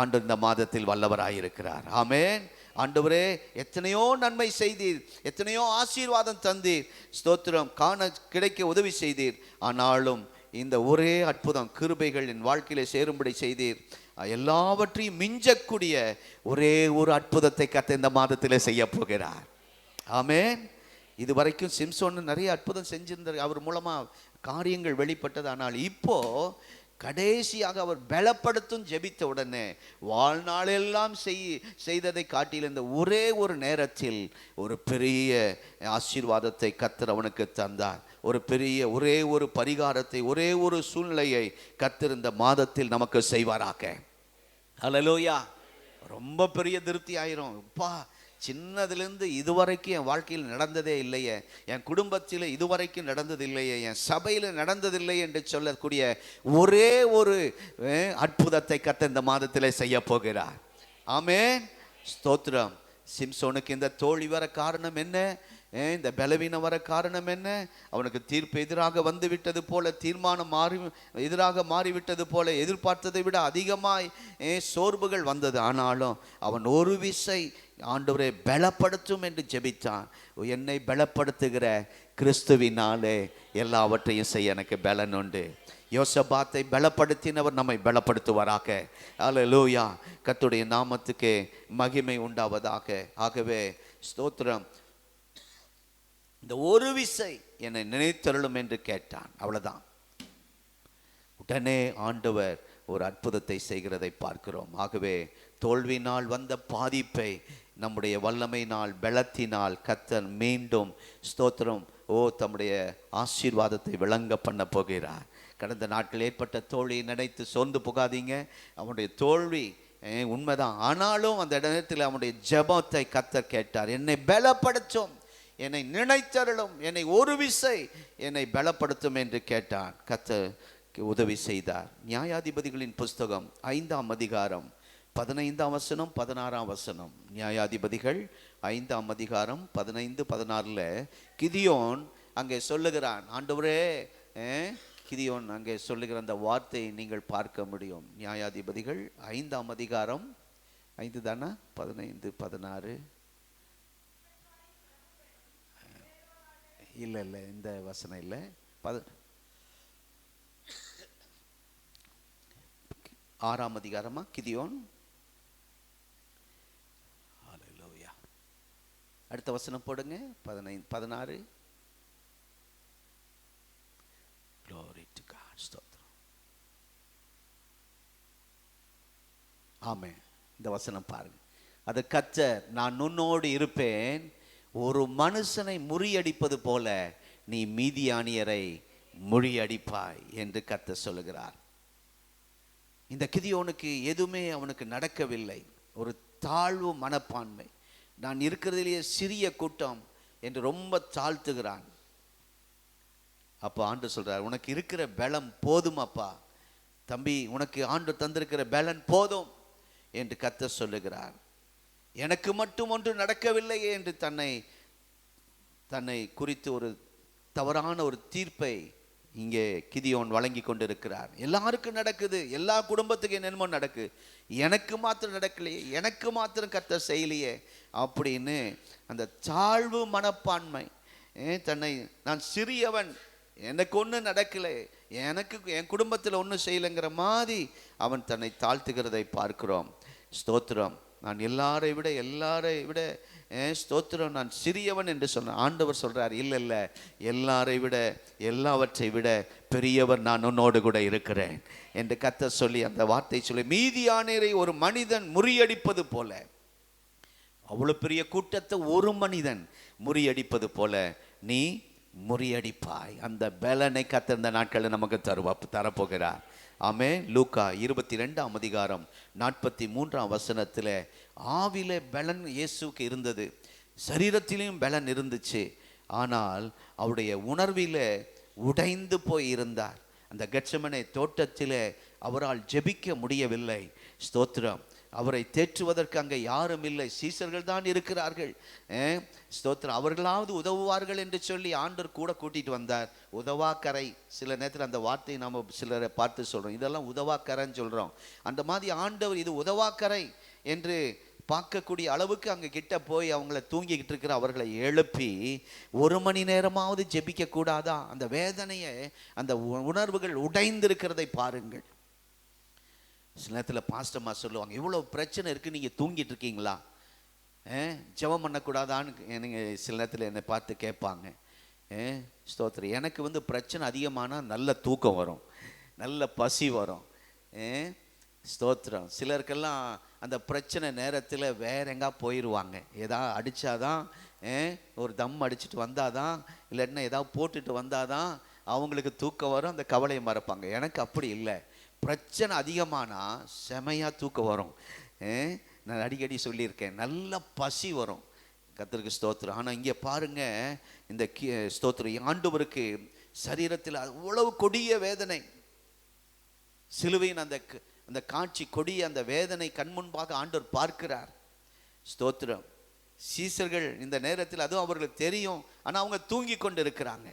ஆண்டவர் இந்த மாதத்தில் வல்லவராயிருக்கிறார். ஆமென். ஆண்டவரே, எத்தனையோ நன்மை செய்தீர், எத்தனையோ ஆசீர்வாதம் தந்தீர், ஸ்தோத்திரம், காண கிடைக்க உதவி செய்தீர். ஆனாலும் இந்த ஒரே அற்புதம், கிருபைகள் என் வாழ்க்கையில சேரும்படி செய்தீர். எல்லாவற்றையும் மிஞ்சக்கூடிய ஒரே ஒரு அற்புதத்தை கர்த்தர் இந்த மாதத்திலே செய்ய போகிறார். ஆமென். இது வரைக்கும் சிம்சோன் நிறைய அற்புதம் செஞ்சிருந்தார், அவர் மூலமா காரியங்கள் வெளிப்பட்டது. ஆனால் இப்போ கடைசியாக அவர் பலப்படுத்தும் ஜெபித்த உடனே வாழ்நாளெல்லாம் செய்ததை காட்டில் இந்த ஒரே ஒரு நேரத்தில் ஒரு பெரிய ஆசீர்வாதத்தை கர்த்தர் அவனுக்கு தந்தார். ஒரு பெரிய ஒரே ஒரு பரிகாரத்தை, ஒரே ஒரு சூழ்நிலையை கர்த்தர் இந்த மாதத்தில் நமக்கு செய்வாராக. ஹல்லேலூயா. ரொம்ப பெரிய திருப்தி ஆயிரும். அப்பா, சின்னதுலேருந்து இதுவரைக்கும் என் வாழ்க்கையில் நடந்ததே இல்லையே, என் குடும்பத்தில் இதுவரைக்கும் நடந்தது இல்லையே, என் சபையில் நடந்ததில்லை என்று சொல்லக்கூடிய ஒரே ஒரு அற்புதத்தை கர்த்தர் இந்த மாதத்தில் செய்ய போகிறார். ஆமென். ஸ்தோத்திரம். சிம்சோனுக்கு இந்த தோல்வி வர காரணம் என்ன? இந்த பலவீனம் வர காரணம் என்ன? அவனுக்கு தீர்ப்பு எதிராக வந்து விட்டது போல, தீர்மானம் எதிராக மாறிவிட்டது போல, எதிர்பார்த்ததை விட அதிகமாய் சோர்வுகள் வந்தது. ஆனாலும் அவன் ஒரு விசை ஆண்டவரை பலப்படுத்தும் என்று ஜெபித்தான். என்னை பலப்படுத்துகிற கிறிஸ்துவினாலே எல்லாவற்றையும் செய்ய எனக்கு பலன் உண்டு. யோசபாத்தை பலப்படுத்தினவர் நம்மை பலப்படுத்துவாராக. அல்லேலூயா. கர்த்தருடைய நாமத்துக்கு மகிமை உண்டாவதாக. ஆகவே ஸ்தோத்திரம். இந்த ஒரு விசை என்னை நினைத்தருளும் என்று கேட்டான், அவ்வளவுதான். உடனே ஆண்டவர் ஒரு அற்புதத்தை செய்கிறதை பார்க்கிறோம். ஆகவே தோல்வினால் வந்த பாதிப்பை நம்முடைய வல்லமையினால், பலத்தினால் கர்த்தர் மீண்டும் ஸ்தோத்திரம் தம்முடைய ஆசீர்வாதத்தை விளங்க பண்ண போகிறார். கடந்த நாட்கள் ஏற்பட்ட தோல்வியை நினைத்து சோர்ந்து போகாதீங்க. அவனுடைய தோல்வி உண்மைதான். ஆனாலும் அந்த இடத்தில் அவனுடைய ஜெபத்தை கர்த்தர் கேட்டார். என்னை பலப்படுத்தும், என்னை நினைத்தருளும், என்னை ஒரு விசை என்னை பலப்படுத்தும் என்று கேட்டான். கர்த்தர் உதவி செய்தார். நியாயாதிபதிகளின் புஸ்தகம் 5ஆம் அதிகாரம் 15ஆம் வசனம் 16ஆம் வசனம். நியாயாதிபதிகள் 5ஆம் அதிகாரம் 15, 16 கிதியோன் அங்கே சொல்லுகிறான், ஆண்டவரே, கிதியோன் அங்கே சொல்லுகிற அந்த வார்த்தையை நீங்கள் பார்க்க முடியும். நியாயாதிபதிகள் 5ஆம் அதிகாரம் 5 தானே, 15 16 இல்லை இந்த வசனம் இல்லை, 6ஆம் அதிகாரமா கிதியோன். ஹல்லேலூயா. அடுத்த வசனம் போடுங்க, 15 16. Glory to God. ஸ்தோத்திரம். ஆமென். இந்த வசனம் பாருங்க. அது கர்த்தர், நான் உன்னோடு இருப்பேன், ஒரு மனுஷனை முறியடிப்பது போல நீ மீதியானியரை முறியடிப்பாய் என்று கர்த்தர் சொல்லுகிறார். இந்த கிதியோனுக்கு எதுவுமே அவனுக்கு நடக்கவில்லை. ஒரு தாழ்வு மனப்பான்மை, நான் இருக்கிறதிலேயே சிறிய கூட்டம் என்று ரொம்ப தாழ்த்துகிறான். அப்போ ஆண்டவர் சொல்றார், உனக்கு இருக்கிற பலம் போதுமாப்பா தம்பி, உனக்கு ஆண்டவர் தந்திருக்கிற பலன் போதும் என்று கர்த்தர் சொல்லுகிறார். எனக்கு மட்டும் ஒன்று நடக்கவில்லையே என்று தன்னை குறித்து ஒரு தவறான ஒரு தீர்ப்பை இங்கே கிதியோன் வழங்கி கொண்டிருக்கிறார். எல்லாருக்கும் நடக்குது, எல்லா குடும்பத்துக்கும் என்னென்னமோ நடக்கு, எனக்கு மாத்திரம் நடக்கலையே, எனக்கு மாத்திரம் கர்த்தர் செய்யலையே அப்படின்னு அந்த தாழ்வு மனப்பான்மை, தன்னை நான் சிறியவன், எனக்கு ஒன்றும் நடக்கலை, எனக்கு என் குடும்பத்தில் ஒன்றும் செய்யலைங்கிற மாதிரி அவன் தன்னை தாழ்த்துகிறதை பார்க்கிறோம். ஸ்தோத்திரம். நான் எல்லாரை விட ஸ்தோத்திரம், நான் சிறியவன் என்று சொன்ன ஆண்டவர் சொல்றார், இல்லை எல்லாரை விட எல்லாவற்றை விட பெரியவர் நான் உன்னோடு கூட இருக்கிறேன் என்று கர்த்தர் சொல்லி அந்த வார்த்தை சொல்லி, மீதியானரை ஒரு மனிதன் முறியடிப்பது போல, அவ்வளவு பெரிய கூட்டத்தை ஒரு மனிதன் முறியடிப்பது போல நீ முறியடிப்பாய். அந்த பலனை கர்த்தர் இந்த நாட்களில் நமக்கு தரப்போகிறார். ஆமென். லூக்கா 22ஆம் அதிகாரம் 43ஆம் வசனத்தில், ஆவில பலன் இயேசுக்கு இருந்தது, சரீரத்திலும் பலன் இருந்துச்சு, ஆனால் அவருடைய உணர்வில உடைந்து போய் இருந்தார். அந்த கெத்செமனே தோட்டத்தில் அவரால் ஜெபிக்க முடியவில்லை. ஸ்தோத்திரம். அவரை தேற்றுவதற்கு அங்கே யாரும் இல்லை, சீசர்கள் தான் இருக்கிறார்கள். ஸ்தோத்திரம். அவர்களாவது உதவுவார்கள் என்று சொல்லி ஆண்டவர் கூட கூட்டிட்டு வந்தார். உதவாக்கரை, சில நேரத்தில் அந்த வார்த்தையை நாம் சிலரை பார்த்து சொல்கிறோம், இதெல்லாம் உதவாக்கரைன்னு சொல்கிறோம். அந்த மாதிரி ஆண்டவர் இது உதவாக்கரை என்று பார்க்கக்கூடிய அளவுக்கு அங்கே கிட்ட போய் அவங்கள தூங்கிக்கிட்டு இருக்கிற அவர்களை எழுப்பி, ஒரு மணி நேரமாவது ஜெபிக்க கூடாதா? அந்த வேதனையை, அந்த உணர்வுகள் உடைந்திருக்கிறதை பாருங்கள். சில நேரத்தில் பாஸ்டர்மா சொல்லுவாங்க, இவ்வளோ பிரச்சனை இருக்குது, நீங்கள் தூங்கிட்டு இருக்கீங்களா, ஜெபம் பண்ணக்கூடாதான்னு நீங்கள் சில நேரத்தில் என்னை பார்த்து கேட்பாங்க. ஸ்தோத்திரம். எனக்கு பிரச்சனை அதிகமானால் நல்ல தூக்கம் வரும், நல்ல பசி வரும். ஸ்தோத்திரம். சிலருக்கெல்லாம் அந்த பிரச்சனை நேரத்தில் வேற எங்கா போயிடுவாங்க, ஏதாவது அடித்தாதான், ஒரு தம் அடிச்சுட்டு வந்தாதான், இல்லைன்னா ஏதாவது போட்டுட்டு வந்தாதான் அவங்களுக்கு தூக்கம் வரும், அந்த கவலையை மறப்பாங்க. எனக்கு அப்படி இல்லை, பிரச்சனை அதிகமானா செமையாக தூக்கம் வரும். நான் அடிக்கடி சொல்லியிருக்கேன், நல்ல பசி வரும். கர்த்தருக்கு ஸ்தோத்திரம். ஆனால் இங்கே பாருங்க, இந்த ஸ்தோத்திரம், ஆண்டவருக்கு சரீரத்தில் அவ்வளவு கொடிய வேதனை, சிலுவையின் அந்த காட்சி, கொடிய அந்த வேதனை கண்முன்பாக ஆண்டவர் பார்க்கிறார். ஸ்தோத்திரம். சீசர்கள் இந்த நேரத்தில், அதுவும் அவர்களுக்கு தெரியும், ஆனால் அவங்க தூங்கி கொண்டு இருக்கிறாங்க.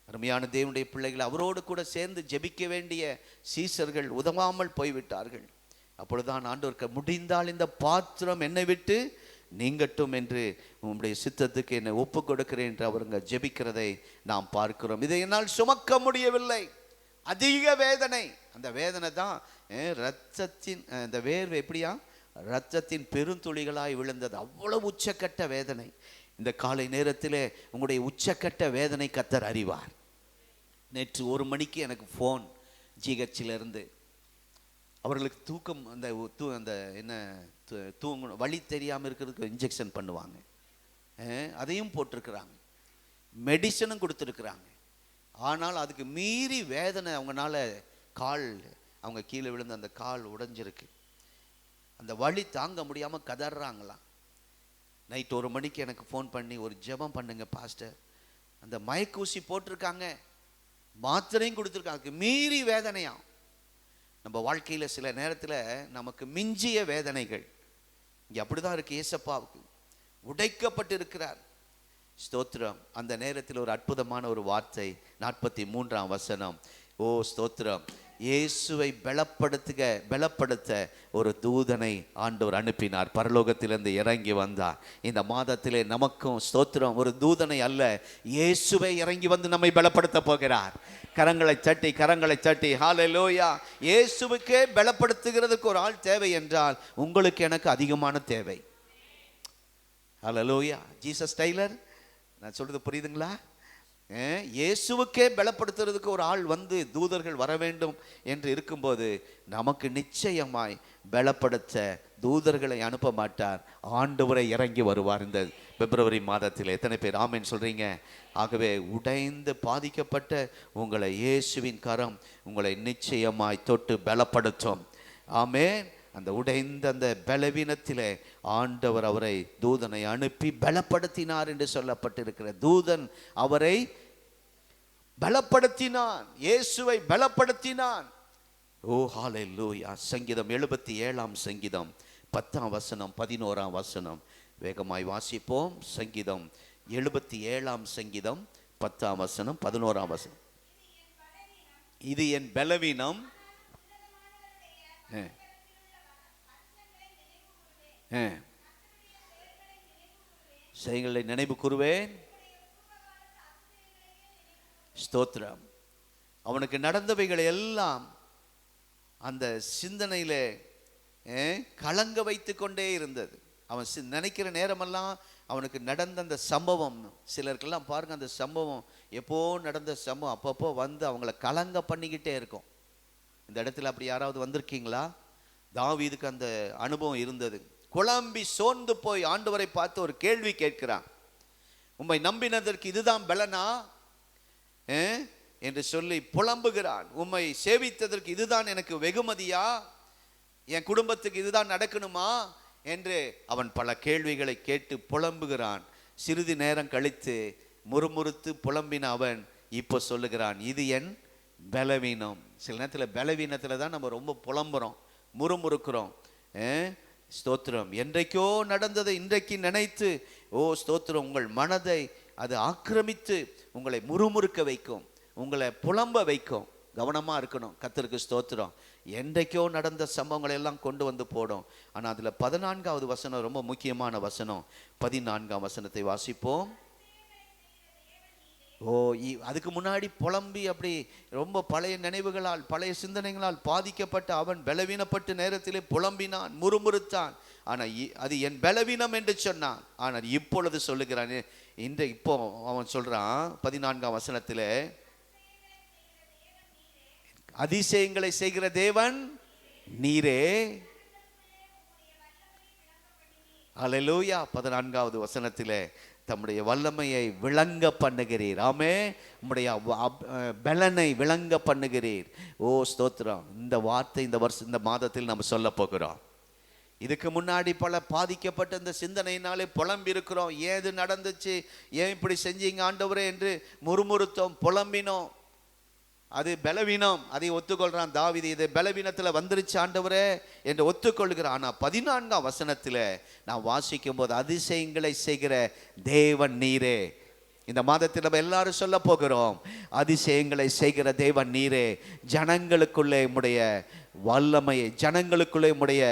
அருமையான தேவனுடைய பிள்ளைகள், அவரோடு கூட சேர்ந்து ஜெபிக்க வேண்டிய சீசர்கள் உதவாமல் போய்விட்டார்கள். அப்பொழுதுதான் ஆண்டவருக்கு, முடிந்தால் இந்த பாத்திரம் என்னை விட்டு நீங்கட்டும் என்று உங்களுடைய சித்தத்துக்கு என்னை ஒப்பு கொடுக்கிறேன் என்று அவருங்க ஜெபிக்கிறதை நாம் பார்க்கிறோம். இதை என்னால் சுமக்க முடியவில்லை, அதிக வேதனை. அந்த வேதனை தான் இரத்தத்தின் அந்த வேர்வை எப்படியா இரத்தத்தின் பெருந்துளிகளாய் விழுந்தது. அவ்வளவு உச்சக்கட்ட வேதனை. இந்த காலை நேரத்தில் உங்களுடைய உச்சக்கட்ட வேதனை கர்த்தர் அறிவார். நேற்று 1 மணிக்கு எனக்கு ஃபோன், ஜிஹெச்சிலிருந்து. அவர்களுக்கு தூக்கம், அந்த என்ன தூங்கணும், வழி தெரியாமல் இருக்கிறதுக்கு இன்ஜெக்ஷன் பண்ணுவாங்க, அதையும் போட்டிருக்கிறாங்க, மெடிசனும் கொடுத்துருக்குறாங்க. ஆனால் அதுக்கு மீறி வேதனை, அவங்களால கால், அவங்க கீழே விழுந்து அந்த கால் உடைஞ்சிருக்கு, அந்த வலி தாங்க முடியாமல் கதறாங்களாம். நைட் 1 மணிக்கு எனக்கு ஃபோன் பண்ணி, ஒரு ஜெபம் பண்ணுங்க பாஸ்டர், அந்த மயக்கூசி போட்டிருக்காங்க, மாத்திரையும் கொடுத்துருக்காங்க, மீறி வேதனையா. நம்ம வாழ்க்கையில் சில நேரத்தில் நமக்கு மிஞ்சிய வேதனைகள் இங்கே அப்படிதான் இருக்கு. ஏசப்பாவுக்கு உடைக்கப்பட்டு இருக்கிறார். ஸ்தோத்திரம். அந்த நேரத்தில் ஒரு அற்புதமான ஒரு வார்த்தை, 43ஆம் வசனம், ஓ ஸ்தோத்திரம். இயேசுவை பலப்படுத்த ஒரு தூதனை ஆண்டவர் அனுப்பினார். பரலோகத்திலிருந்து இறங்கி வந்தார். இந்த மாதத்திலே நமக்கும் ஸ்தோத்திரம் ஒரு தூதனை அல்ல, இயேசுவை இறங்கி வந்து நம்மை பலப்படுத்த போகிறார். கரங்களை தட்டி ஹல்லேலூயா. இயேசுவுக்கே பலப்படுத்துகிறதுக்கு ஒரு ஆள் தேவை என்றால் உங்களுக்கு எனக்கு அதிகமான தேவை. ஹல்லேலூயா. ஜீசஸ் டெய்லர், நான் சொல்றது புரியுதுங்களா? இயேசுவுக்கே பலப்படுத்துறதுக்கு ஒரு ஆள் வந்து தூதர்கள் வர வேண்டும் என்று இருக்கும்போது நமக்கு நிச்சயமாய் பலப்படுத்த தூதர்களை அனுப்ப மாட்டார், ஆண்டவரை இறங்கி வருவார். இந்த பிப்ரவரி மாதத்தில் எத்தனை பேர் ஆமென் சொல்றீங்க? ஆகவே உடைந்து பாதிக்கப்பட்ட உங்களை இயேசுவின் கரம் உங்களை நிச்சயமாய் தொட்டு பலப்படுத்தும். ஆமென். அந்த உடைந்த அந்த பலவீனத்திலே ஆண்டவர் அவரை தூதனை அனுப்பி பலப்படுத்தினார் என்று சொல்லப்பட்டிருக்கிற தூதன் அவரை பலப்படுத்தினான், இயேசுவை பலப்படுத்தினான். ஓ ஹல்லேலூயா. சங்கீதம் 77 சங்கீதம் 10 வசனம் 11 வசனம் வேகமாய் வாசிப்போம். சங்கீதம் 77 சங்கீதம் 10 வசனம் 11 வசனம். இது என் பலவீனம், செயல்களை நினைவு கூறுவேன். ஸ்தோத்திரம். அவனுக்கு நடந்தவைகளை எல்லாம் அந்த சிந்தனையிலே கலங்க வைத்து கொண்டே இருந்தது. அவன் நினைக்கிற நேரமெல்லாம் அவனுக்கு நடந்த அந்த சம்பவம், சிலருக்கெல்லாம் பாருங்க அந்த சம்பவம் எப்போ நடந்த சம்பவம் அப்பப்போ வந்து அவங்கள கலங்க பண்ணிக்கிட்டே இருக்கும். இந்த இடத்துல அப்படி யாராவது வந்திருக்கீங்களா? தாவீதுக்கு அந்த அனுபவம் இருந்தது. குழம்பி சோர்ந்து போய் ஆண்டவரை பார்த்து ஒரு கேள்வி கேட்கிறான். உம்மை நம்பினதற்கு இதுதான் பலனா என்று சொல்லி புலம்புகிறான். உம்மை சேவித்ததற்கு இதுதான் எனக்கு வெகுமதியா? என் குடும்பத்துக்கு இதுதான் நடக்கணுமா என்று அவன் பல கேள்விகளை கேட்டு புலம்புகிறான். சிறிது நேரம் கழித்து முறுமுறுத்து புலம்பின அவன் இப்போ சொல்லுகிறான், இது என் பலவீனம். சில நேரத்தில் பலவீனத்தில் தான் நம்ம ரொம்ப புலம்புறோம், முறுமுறுக்கிறோம். ஸ்தோத்திரம். என்றைக்கோ நடந்ததை இன்றைக்கு நினைத்து ஓ ஸ்தோத்திரம், உங்கள் மனதை அது ஆக்கிரமித்து உங்களை முறுமுறுக்க வைக்கும், உங்களை புலம்ப வைக்கும். கவனமாக இருக்கணும். கர்த்தருக்கு ஸ்தோத்திரம். என்றைக்கோ நடந்த சம்பவங்களை எல்லாம் கொண்டு வந்து போடும். ஆனால் அதில் 14வது வசனம் ரொம்ப முக்கியமான வசனம். 14ஆம் வசனத்தை வாசிப்போம். ஓ அதுக்கு முன்னாடி புலம்பி அப்படி ரொம்ப பழைய நினைவுகளால் பழைய சிந்தனைகளால் பாதிக்கப்பட்ட அவன் பலவீனப்பட்ட நேரத்திலே புலம்பினான், முறுமுறுத்தான். ஆனால் அது என் பலவீனம் என்று சொன்னான். ஆனால் இப்பொழுது சொல்லுகிறான், இப்போ அவன் சொல்றான் 14ஆம் வசனத்தில், அதிசயங்களை செய்கிற தேவன் நீரே. ஹல்லேலூயா. 14வது வசனத்திலே தம்முடைய வல்லமையை விளங்க பண்ணுகிறீர். ஆமே. உம்முடைய பலனை விளங்க பண்ணுகிறீர். ஓ ஸ்தோத்திரம். இந்த வார்த்தை இந்த மாதத்தில் நம்ம சொல்ல போகிறோம். இதுக்கு முன்னாடி பல பாதிக்கப்பட்ட இந்த சிந்தனையினாலே புலம்பி இருக்கிறோம். ஏது நடந்துச்சு, ஏன் இப்படி செஞ்சீங்க ஆண்டவரே என்று முறுமுறுத்தோம், புலம்பினோம். அது பலவீனம். அதை ஒத்துக்கொள்றான் தாவீது. இது பலவீனத்தில் வந்துருச்சு ஆண்டவரே என்று ஒத்துக்கொள்கிறான். ஆனால் 14ஆம் வசனத்தில் நான் வாசிக்கும் போது, அதிசயங்களை செய்கிற தேவன் நீரே. இந்த மாதத்தில் நம்ம எல்லாரும் சொல்ல போகிறோம், அதிசயங்களை செய்கிற தேவன் நீரே. ஜனங்களுக்குள்ளே உம்முடைய வல்லமையை, ஜனங்களுக்குள்ளே உம்முடைய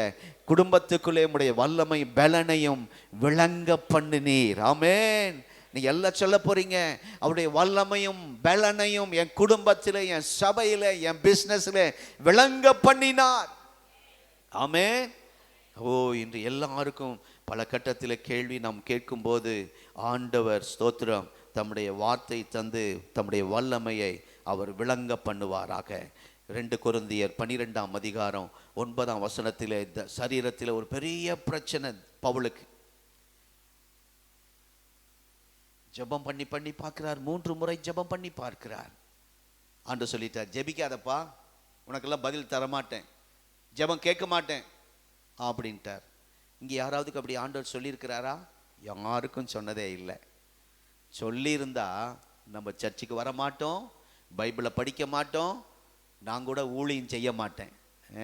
குடும்பத்துக்குள்ளே உம்முடைய வல்லமை பலனையும் விளங்க பண்ணினீர். ஆமென். நீ எல்லாம் சொல்ல போறீங்க, அவருடைய வல்லமையும் பலனையும் என் குடும்பத்தில், என் சபையில், என் பிஸ்னஸில் விளங்க பண்ணினார். ஆமென். ஓ இன்று எல்லாருக்கும் பல கட்டத்தில் கேள்வி நாம் கேட்கும்போது ஆண்டவர் ஸ்தோத்திரம் தம்முடைய வார்த்தை தந்து தம்முடைய வல்லமையை அவர் விளங்க பண்ணுவாராக. 2 கொரிந்தியர் 12ஆம் அதிகாரம் 9ஆம் வசனத்திலே சரீரத்தில் ஒரு பெரிய பிரச்சனை பவுலுக்கு. ஜெபம் பண்ணி பார்க்கிறார். 3 முறை ஜெபம் பண்ணி பார்க்கிறார். ஆண்டவர் சொல்லிட்டார், ஜெபிக்காதப்பா, உனக்கெல்லாம் பதில் தரமாட்டேன், ஜெபம் கேட்க மாட்டேன் அப்படின்ட்டார். இங்கே யாராவதுக்கு அப்படி ஆண்டவர் சொல்லியிருக்கிறாரா? யாருக்கும் சொன்னதே இல்லை. சொல்லியிருந்தா நம்ம சர்ச்சுக்கு வர மாட்டோம், பைபிளை படிக்க மாட்டோம், நான் கூட ஊழியம் செய்ய மாட்டேன்.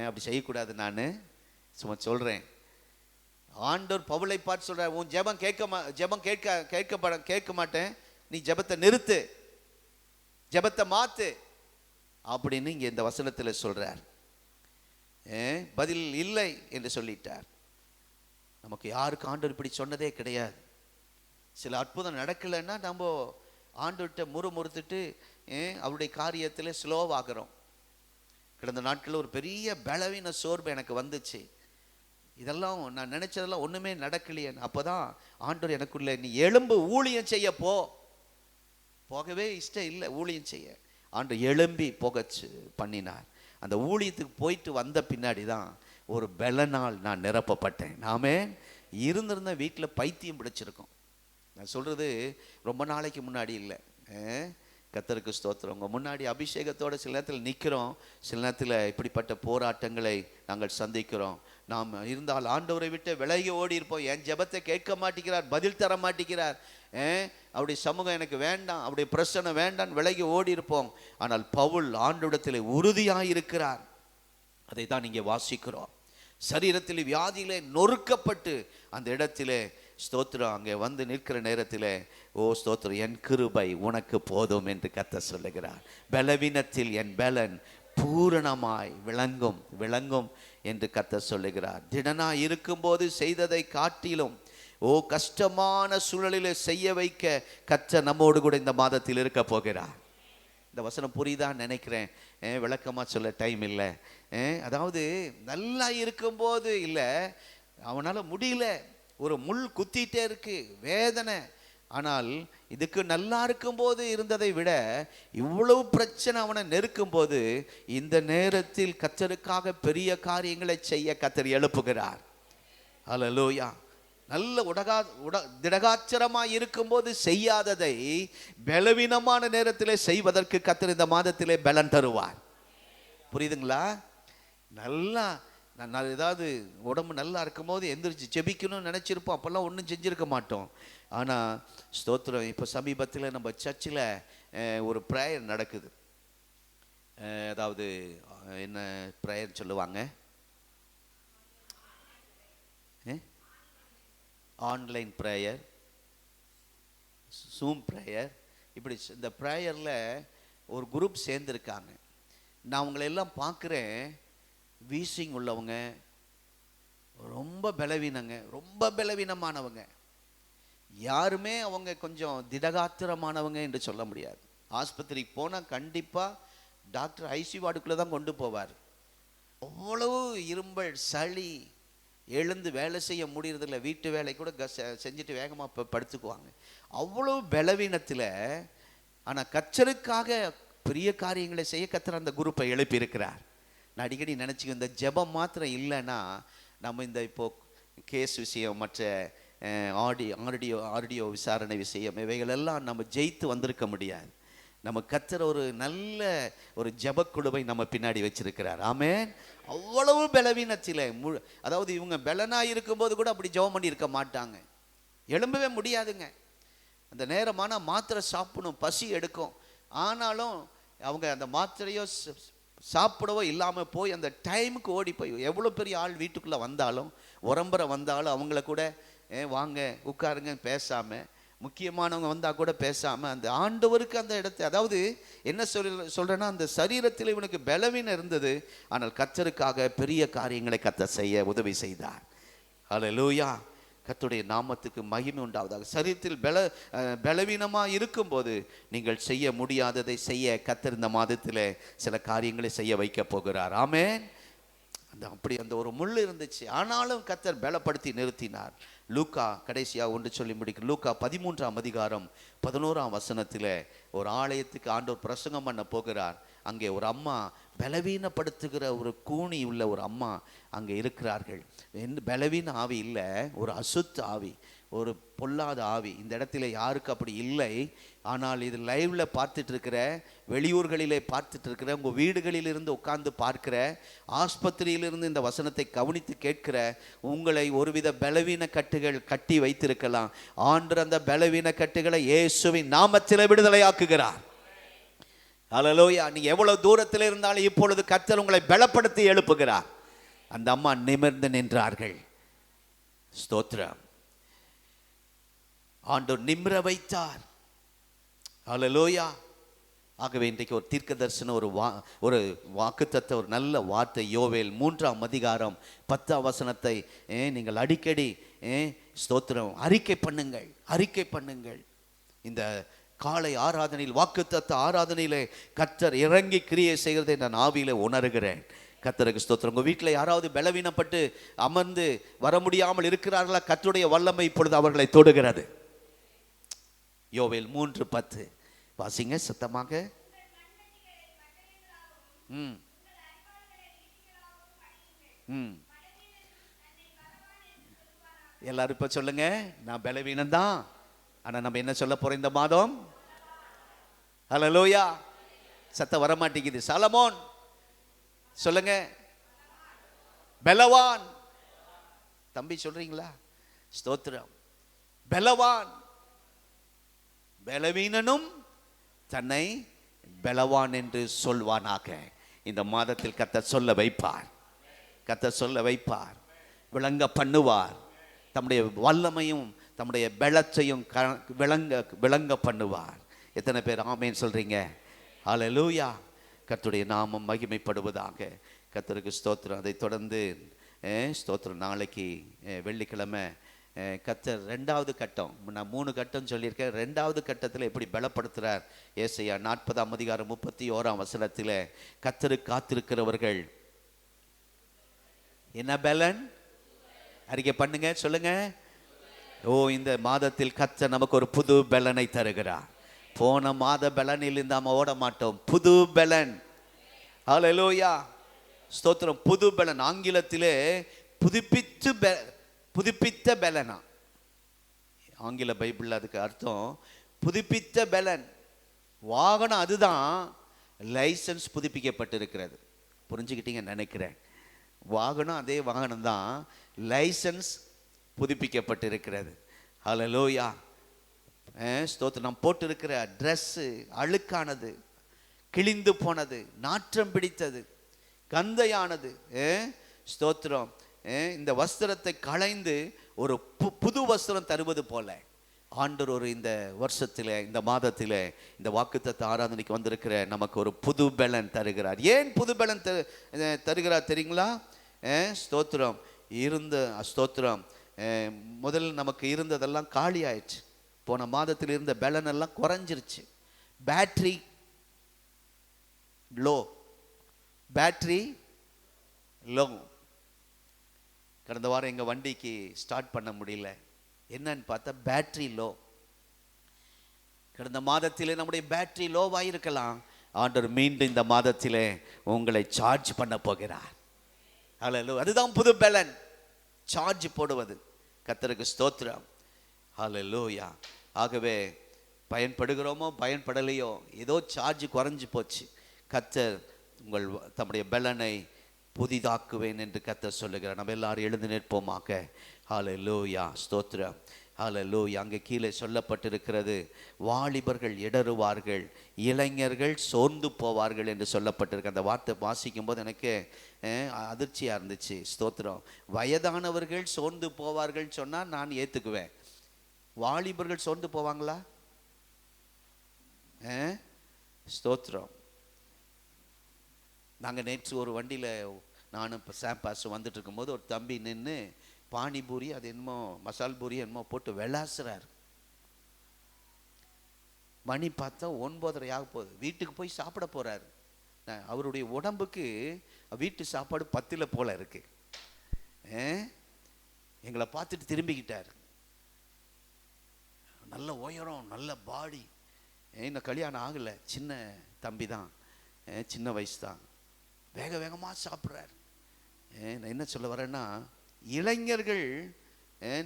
அப்படி செய்யக்கூடாது. நான் சும்மா சொல்கிறேன். ஆண்டவர் பவுலை பார்த்து சொல்கிறார், உன் ஜெபம் கேட்க மாட்டேன், நீ ஜெபத்தை நிறுத்து, ஜெபத்தை மாற்று. அப்படின்னு இங்கே இந்த வசனத்தில் சொல்றார். பதில் இல்லை என்று சொல்லிட்டார். நமக்கு யாருக்கு ஆண்டவர் இப்படி சொன்னதே கிடையாது. சில அற்புதம் நடக்கலைன்னா நம்ம ஆண்டவர்கிட்ட முறுமுறுத்துட்டு அவருடைய காரியத்தில் ஸ்லோவாகிறோம். கடந்த நாட்களில் ஒரு பெரிய பலவீன சோர்வு எனக்கு வந்துச்சு. இதெல்லாம் நான் நினைச்சதெல்லாம் ஒன்றுமே நடக்கலையே. அப்போ தான் ஆண்டவர் எனக்குள்ள, நீ எழும்பு ஊழியம் செய்ய போகவே இஷ்டம் இல்லை ஊழியம் செய்ய. ஆண்டவர் எழும்பி போகச்சு பண்ணினார். அந்த ஊழியத்துக்கு போயிட்டு வந்த பின்னாடி தான் ஒரு பலனால் நான் நிரப்பப்பட்டேன். நாமே இருந்திருந்த வீட்டில் பைத்தியம் பிடிச்சிருக்கோம். நான் சொல்கிறது ரொம்ப நாளைக்கு முன்னாடி இல்லை. கர்த்தருக்கு ஸ்தோத்திரம். உங்கள் முன்னாடி அபிஷேகத்தோடு சில நேரத்தில் நிற்கிறோம், சில நேரத்தில் இப்படிப்பட்ட போராட்டங்களை நாங்கள் சந்திக்கிறோம். நாம் இருந்தால் ஆண்டவரை விட்டு விலகி ஓடி இருப்போம். என் ஜெபத்தை கேட்க மாட்டேங்கிறார், பதில் தர மாட்டேங்கிறார், அவருடைய சமூகம் எனக்கு வேண்டாம், அவருடைய பிரச்சனை வேண்டாம், விலகி ஓடி இருப்போம். ஆனால் பவுல் ஆண்டவரிடத்தில் உறுதியாக இருக்கிறார். அதை தான் இங்கே வாசிக்கிறோம். சரீரத்தில் வியாதியிலே நொறுக்கப்பட்டு அந்த இடத்திலே ஸ்தோத்திரம் அங்கே வந்து நிற்கிற நேரத்தில், ஓ ஸ்தோத்திரம், என் கிருபை உனக்கு போதும் என்று கர்த்தர் சொல்லுகிறார். பலவீனத்தில் என் பலன் பூரணமாய் விளங்கும் என்று கர்த்தர் சொல்லுகிறார். திடனாய் இருக்கும்போது செய்ததை காட்டிலும் கஷ்டமான சூழலில் செய்ய வைக்க கர்த்தர் நம்மோடு கூட இந்த மாதத்தில் இருக்க போகிறார். இந்த வசனம் புரியுதான்னு நினைக்கிறேன். விளக்கமாக சொல்ல டைம் இல்லை. அதாவது நல்லா இருக்கும்போது இல்லை, அவனால் முடியல, ஒரு முள் குத்திட்டே இருக்கு, வேதனை. ஆனால் இதுக்கு நல்லா இருக்கும்போது இருந்ததை விட இவ்வளவு பிரச்சனை அவனை நெருக்கும் போது இந்த நேரத்தில் கர்த்தருக்காக பெரிய காரியங்களை செய்ய கர்த்தர் எழுப்புகிறார். ஹல்லேலூயா. நல்ல திடகாச்சரமாக இருக்கும்போது செய்யாததை பலவீனமான நேரத்தில் செய்வதற்கு கர்த்தர் இந்த மாதத்திலே பலன் தருவார். புரியுதுங்களா? நல்லா ஏதாவது உடம்பு நல்லா இருக்கும் போது எந்திரிச்சு ஜெபிக்கணும்னு நினச்சிருப்போம். அப்போல்லாம் ஒன்றும் செஞ்சுருக்க மாட்டோம். ஆனால் ஸ்தோத்திரம், இப்போ சமீபத்தில் நம்ம சர்ச்சில் ஒரு ப்ரேயர் நடக்குது. அதாவது என்ன ப்ரேயர் சொல்லுவாங்க? Online prayer, zoom prayer. இப்படி இந்த ப்ரேயரில் ஒரு குரூப் சேர்ந்துருக்காங்க. நான் அவங்களை எல்லாம் பார்க்குறேன். வீசிங் உள்ளவங்க, ரொம்ப பலவீனமானவங்க. யாருமே அவங்க கொஞ்சம் திடகாத்திரமானவங்க என்று சொல்ல முடியாது. ஆஸ்பத்திரிக்கு போனால் கண்டிப்பாக டாக்டர் ஐசி வார்டுக்குள்ளே தான் கொண்டு போவார். அவ்வளவு இரும்பல், சளி, எழுந்து வேலை செய்ய முடியறதில்ல. வீட்டு வேலை கூட செஞ்சுட்டு வேகமாக படுத்துக்குவாங்க. அவ்வளவு பலவீனத்தில். ஆனால் கர்த்தருக்காக பெரிய காரியங்களை செய்ய கர்த்தர் அந்த குரூப்பை எழுப்பியிருக்கிறார். நான் அடிக்கடி நினச்சிக்க, இந்த ஜெபம் மாத்திரம் இல்லைன்னா நம்ம இந்த இப்போது கேஸ் விஷயம், மற்ற ஆடியோ விசாரணை விஷயம், இவைகளெல்லாம் நம்ம ஜெயித்து வந்திருக்க முடியாது. நம்ம கர்த்தர் ஒரு நல்ல ஒரு ஜெபக்குழுவை நம்ம பின்னாடி வச்சிருக்கிறார். ஆமென். அவ்வளவு பலவீனத்தில் அதாவது இவங்க பலனாக இருக்கும்போது கூட அப்படி ஜெபம் பண்ணி இருக்க மாட்டாங்க. எழும்பவே முடியாதுங்க. அந்த நேரமான மாத்திரை சாப்பிடணும், பசி எடுக்கும். ஆனாலும் அவங்க அந்த மாத்திரையோ சாப்பிடவோ இல்லாமல் போய் அந்த டைமுக்கு ஓடி போய், எவ்வளோ பெரிய ஆள் வீட்டுக்குள்ளே வந்தாலும், உரம்பரை வந்தாலும் அவங்கள கூட வாங்க உட்காருங்க பேசாமல், முக்கியமானவங்க வந்தால் கூட பேசாமல் அந்த ஆண்டவருக்கு அந்த இடத்தை, அதாவது என்ன சொல்கிறேன்னா, அந்த சரீரத்தில் இவனுக்கு பலவீனம் இருந்தது. ஆனால் கர்த்தருக்காக பெரிய காரியங்களை கர்த்தர் செய்ய உதவி செய்தார். ஹல்லேலூயா. கர்த்தருடைய நாமத்துக்கு மகிமை உண்டாவதாக. சரீரத்தில் பலவீனமாக இருக்கும்போது நீங்கள் செய்ய முடியாததை செய்ய கர்த்தர் இந்த மாதத்தில் சில காரியங்களை செய்ய வைக்க போகிறார். ஆமென். அந்த ஒரு முள் இருந்துச்சு, ஆனாலும் கர்த்தர் பலப்படுத்தி நிறுத்தினார். லூக்கா கடைசியாக ஒன்று சொல்லி முடிக்கும். லூக்கா 13ஆம் அதிகாரம் 11ஆம் வசனத்தில் ஒரு ஆலயத்துக்கு ஆண்டவர் பிரசங்கம் பண்ண போகிறார். அங்கே ஒரு அம்மா, பலவீனப்படுத்துகிற ஒரு கூனி உள்ள ஒரு அம்மா அங்கே இருக்கிறார்கள். பலவீன ஆவி இல்லை, ஒரு அசுத்த ஆவி, ஒரு பொல்லாத ஆவி. இந்த இடத்துல யாருக்கு அப்படி இல்லை. ஆனால் இது லைவ்ல பார்த்துட்டு இருக்கிற, வெளியூர்களிலே பார்த்துட்டு இருக்கிற, உங்கள் வீடுகளிலிருந்து உட்கார்ந்து பார்க்கிற, ஆஸ்பத்திரியிலிருந்து இந்த வசனத்தை கவனித்து கேட்கிற உங்களை ஒருவித பலவீன கட்டுகள் கட்டி வைத்திருக்கலாம். ஆண்டவர் அந்த பலவீன கட்டுகளை இயேசுவின் நாமத்தில் விடுதலையாக்குகிறார். ஹல்லேலூயா. நீங்க எவ்வளவு தூரத்தில் இருந்தாலும் இப்பொழுது கர்த்தர் உங்களை பலப்படுத்தி எழுப்புகிறார். அந்த அம்மா நிமிர்ந்து நின்றார்கள். ஸ்தோத்திரம். ஆண்டவர் நிமிர வைத்தார். ஹல்லேலூயா. ஆகவே இன்றைக்கு ஒரு தீர்க்க தரிசனம், ஒரு வாக்குத்தத்த, ஒரு நல்ல வார்த்தை. யோவேல் 3ஆம் அதிகாரம் 10ஆம் வசனத்தை நீங்கள் அடிக்கடி ஸ்தோத்திரம் அறிக்கை பண்ணுங்கள். இந்த காலை ஆராதனையில், வாக்குத்தத்த ஆராதனையிலே கர்த்தர் இறங்கி கிரியை செய்கிறதை நான் ஆவியிலே உணர்கிறேன். கர்த்தருக்கு ஸ்தோத்திரம். உங்கள் வீட்டில் யாராவது பலவீனப்பட்டு அமர்ந்து வர முடியாமல் இருக்கிறார்களா? கர்த்தருடைய வல்லமை இப்பொழுது அவர்களை தொடுகிறது. யோவேல் 3:10 வாசிங்க சத்தமாக. எல்லாரும் இப்ப சொல்லுங்க, நான் பலவீனம் தான், ஆனா நம்ம என்ன சொல்ல போறோம் இந்த மாதம்? ஹல்லேலூயா. சத்தம் வர மாட்டேங்குது. சாலமோன் சொல்லுங்க, பலவான். தம்பி சொல்றீங்களா? ஸ்தோத்திரம். பலவான், பலவீனனும் தன்னை பலவான் என்று சொல்வானாக. இந்த மாதத்தில் கர்த்தர் சொல்ல வைப்பார், விளங்க பண்ணுவார். தம்முடைய வல்லமையும் தம்முடைய பலத்தையும் விளங்க பண்ணுவார். எத்தனை பேர் ஆமேன் சொல்றீங்க? ஹல்லேலூயா. கர்த்தருடைய நாமம் மகிமைப்படுவதாக. கர்த்தருக்கு ஸ்தோத்திரம். அதை தொடர்ந்து ஸ்தோத்திரம், நாளைக்கு வெள்ளிக்கிழமை கர்த்தர் 2வது கட்டம், நான் 3 கட்டம் சொல்லியிருக்கேன். 2வது கட்டத்தில் எப்படி பலப்படுத்துகிறார்? ஏசாயா 40ஆம் அதிகாரம் 31ஆம் வசனத்தில் கர்த்தருக்கு காத்திருக்கிறவர்கள் என்ன பலன்? அறிக்கை பண்ணுங்க, சொல்லுங்க. இந்த மாதத்தில் கர்த்தர் நமக்கு ஒரு புது பலனை தருகிறார். போன மாத பலனில் நாம ஓட மாட்டோம். புது பலன். ஹல்லேலூயா. ஸ்தோத்திரம். புது பலன். ஆங்கிலத்திலே புதுப்பித்த பலனா. ஆங்கில பைபிள் அதுக்கு அர்த்தம் புதுப்பித்த பலன். வாகனம் அதுதான், லைசன்ஸ் புதுப்பிக்கப்பட்டிருக்கிறது. புரிஞ்சுக்கிட்டீங்கன்னு நினைக்கிறேன். வாகனம் அதே வாகனம் தான், லைசன்ஸ் புதுப்பிக்கப்பட்டிருக்கிறது. ஹல்லேலூயா. ஸ்தோத்திரம். நாம் போட்டிருக்கிற ட்ரெஸ்ஸு அழுக்கானது, கிழிந்து போனது, நாற்றம் பிடித்தது, கந்தையானது. ஸ்தோத்திரம். இந்த வஸ்திரத்தை களைந்து ஒரு புது வஸ்திரம் தருவது போல ஆண்டவர் இந்த வருஷத்தில், இந்த மாதத்தில், இந்த வாக்குத்தத்த ஆராதனைக்கு வந்திருக்கிற நமக்கு ஒரு புது பலன் தருகிறார். ஏன் புது பலன் தருகிறார் தெரியுங்களா? ஸ்தோத்திரம். ஸ்தோத்திரம். முதல் நமக்கு இருந்ததெல்லாம் காலி ஆயிடுச்சு. போன மாதத்தில் இருந்த பலன் எல்லாம் குறைஞ்சிருச்சு. Battery low. கடந்த வாரம் எங்கள் வண்டிக்கு ஸ்டார்ட் பண்ண முடியல. என்னன்னு பார்த்தா பேட்டரி லோ. கடந்த மாதத்திலே நம்முடைய பேட்டரி லோவாக இருக்கலாம். ஆண்டவர் மீண்டும் இந்த மாதத்திலே உங்களை சார்ஜ் பண்ண போகிறார். ஹல்லேலூயா. அதுதான் புது பலன், சார்ஜ் போடுவது. கர்த்தருக்கு ஸ்தோத்திரம். ஹல்லேலூயா. ஆகவே பயன்படுகிறோமோ பயன்படலையோ, ஏதோ சார்ஜ் குறைஞ்சி போச்சு. கர்த்தர் உங்கள் தம்முடைய பலனை புதிதாக்குவேன் என்று கர்த்தர் சொல்லுகிறார். நம்ம எல்லாரும் எழுந்து நிற்போமாக. ஹல்லேலூயா. ஸ்தோத்திரம். ஹல்லேலூயா. அங்கே கீழே சொல்லப்பட்டிருக்கிறது, வாலிபர்கள் இடறுவார்கள், இளைஞர்கள் சோர்ந்து போவார்கள் என்று சொல்லப்பட்டிருக்கு. அந்த வார்த்தை வாசிக்கும் போது எனக்கு அதிர்ச்சியாக இருந்துச்சு. ஸ்தோத்திரம். வயதானவர்கள் சோர்ந்து போவார்கள் சொன்னால் நான் ஏற்றுக்குவேன். வாலிபர்கள் சோர்ந்து போவாங்களா? ஸ்தோத்திரம். நாங்கள் நேற்று ஒரு வண்டியில் நானும் இப்போ சாம்பாஸ் வந்துட்டு இருக்கும்போது ஒரு தம்பி நின்று பானிபூரி, அது என்னமோ மசால் பூரி என்னமோ போட்டு விளாசுறாரு. மணி பார்த்தா 9:30 ஆக போகுது. வீட்டுக்கு போய் சாப்பிட போகிறாரு. அவருடைய உடம்புக்கு வீட்டு சாப்பாடு 10 போல இருக்கு. எங்களை பார்த்துட்டு திரும்பிக்கிட்டார். நல்ல உயரம், நல்ல பாடி. இன்னும் கல்யாணம் ஆகலை, சின்ன தம்பி தான், சின்ன வயசு தான். வேக வேகமாக சாப்பிட்றாரு. நான் என்ன சொல்ல வரேன்னா, இளைஞர்கள்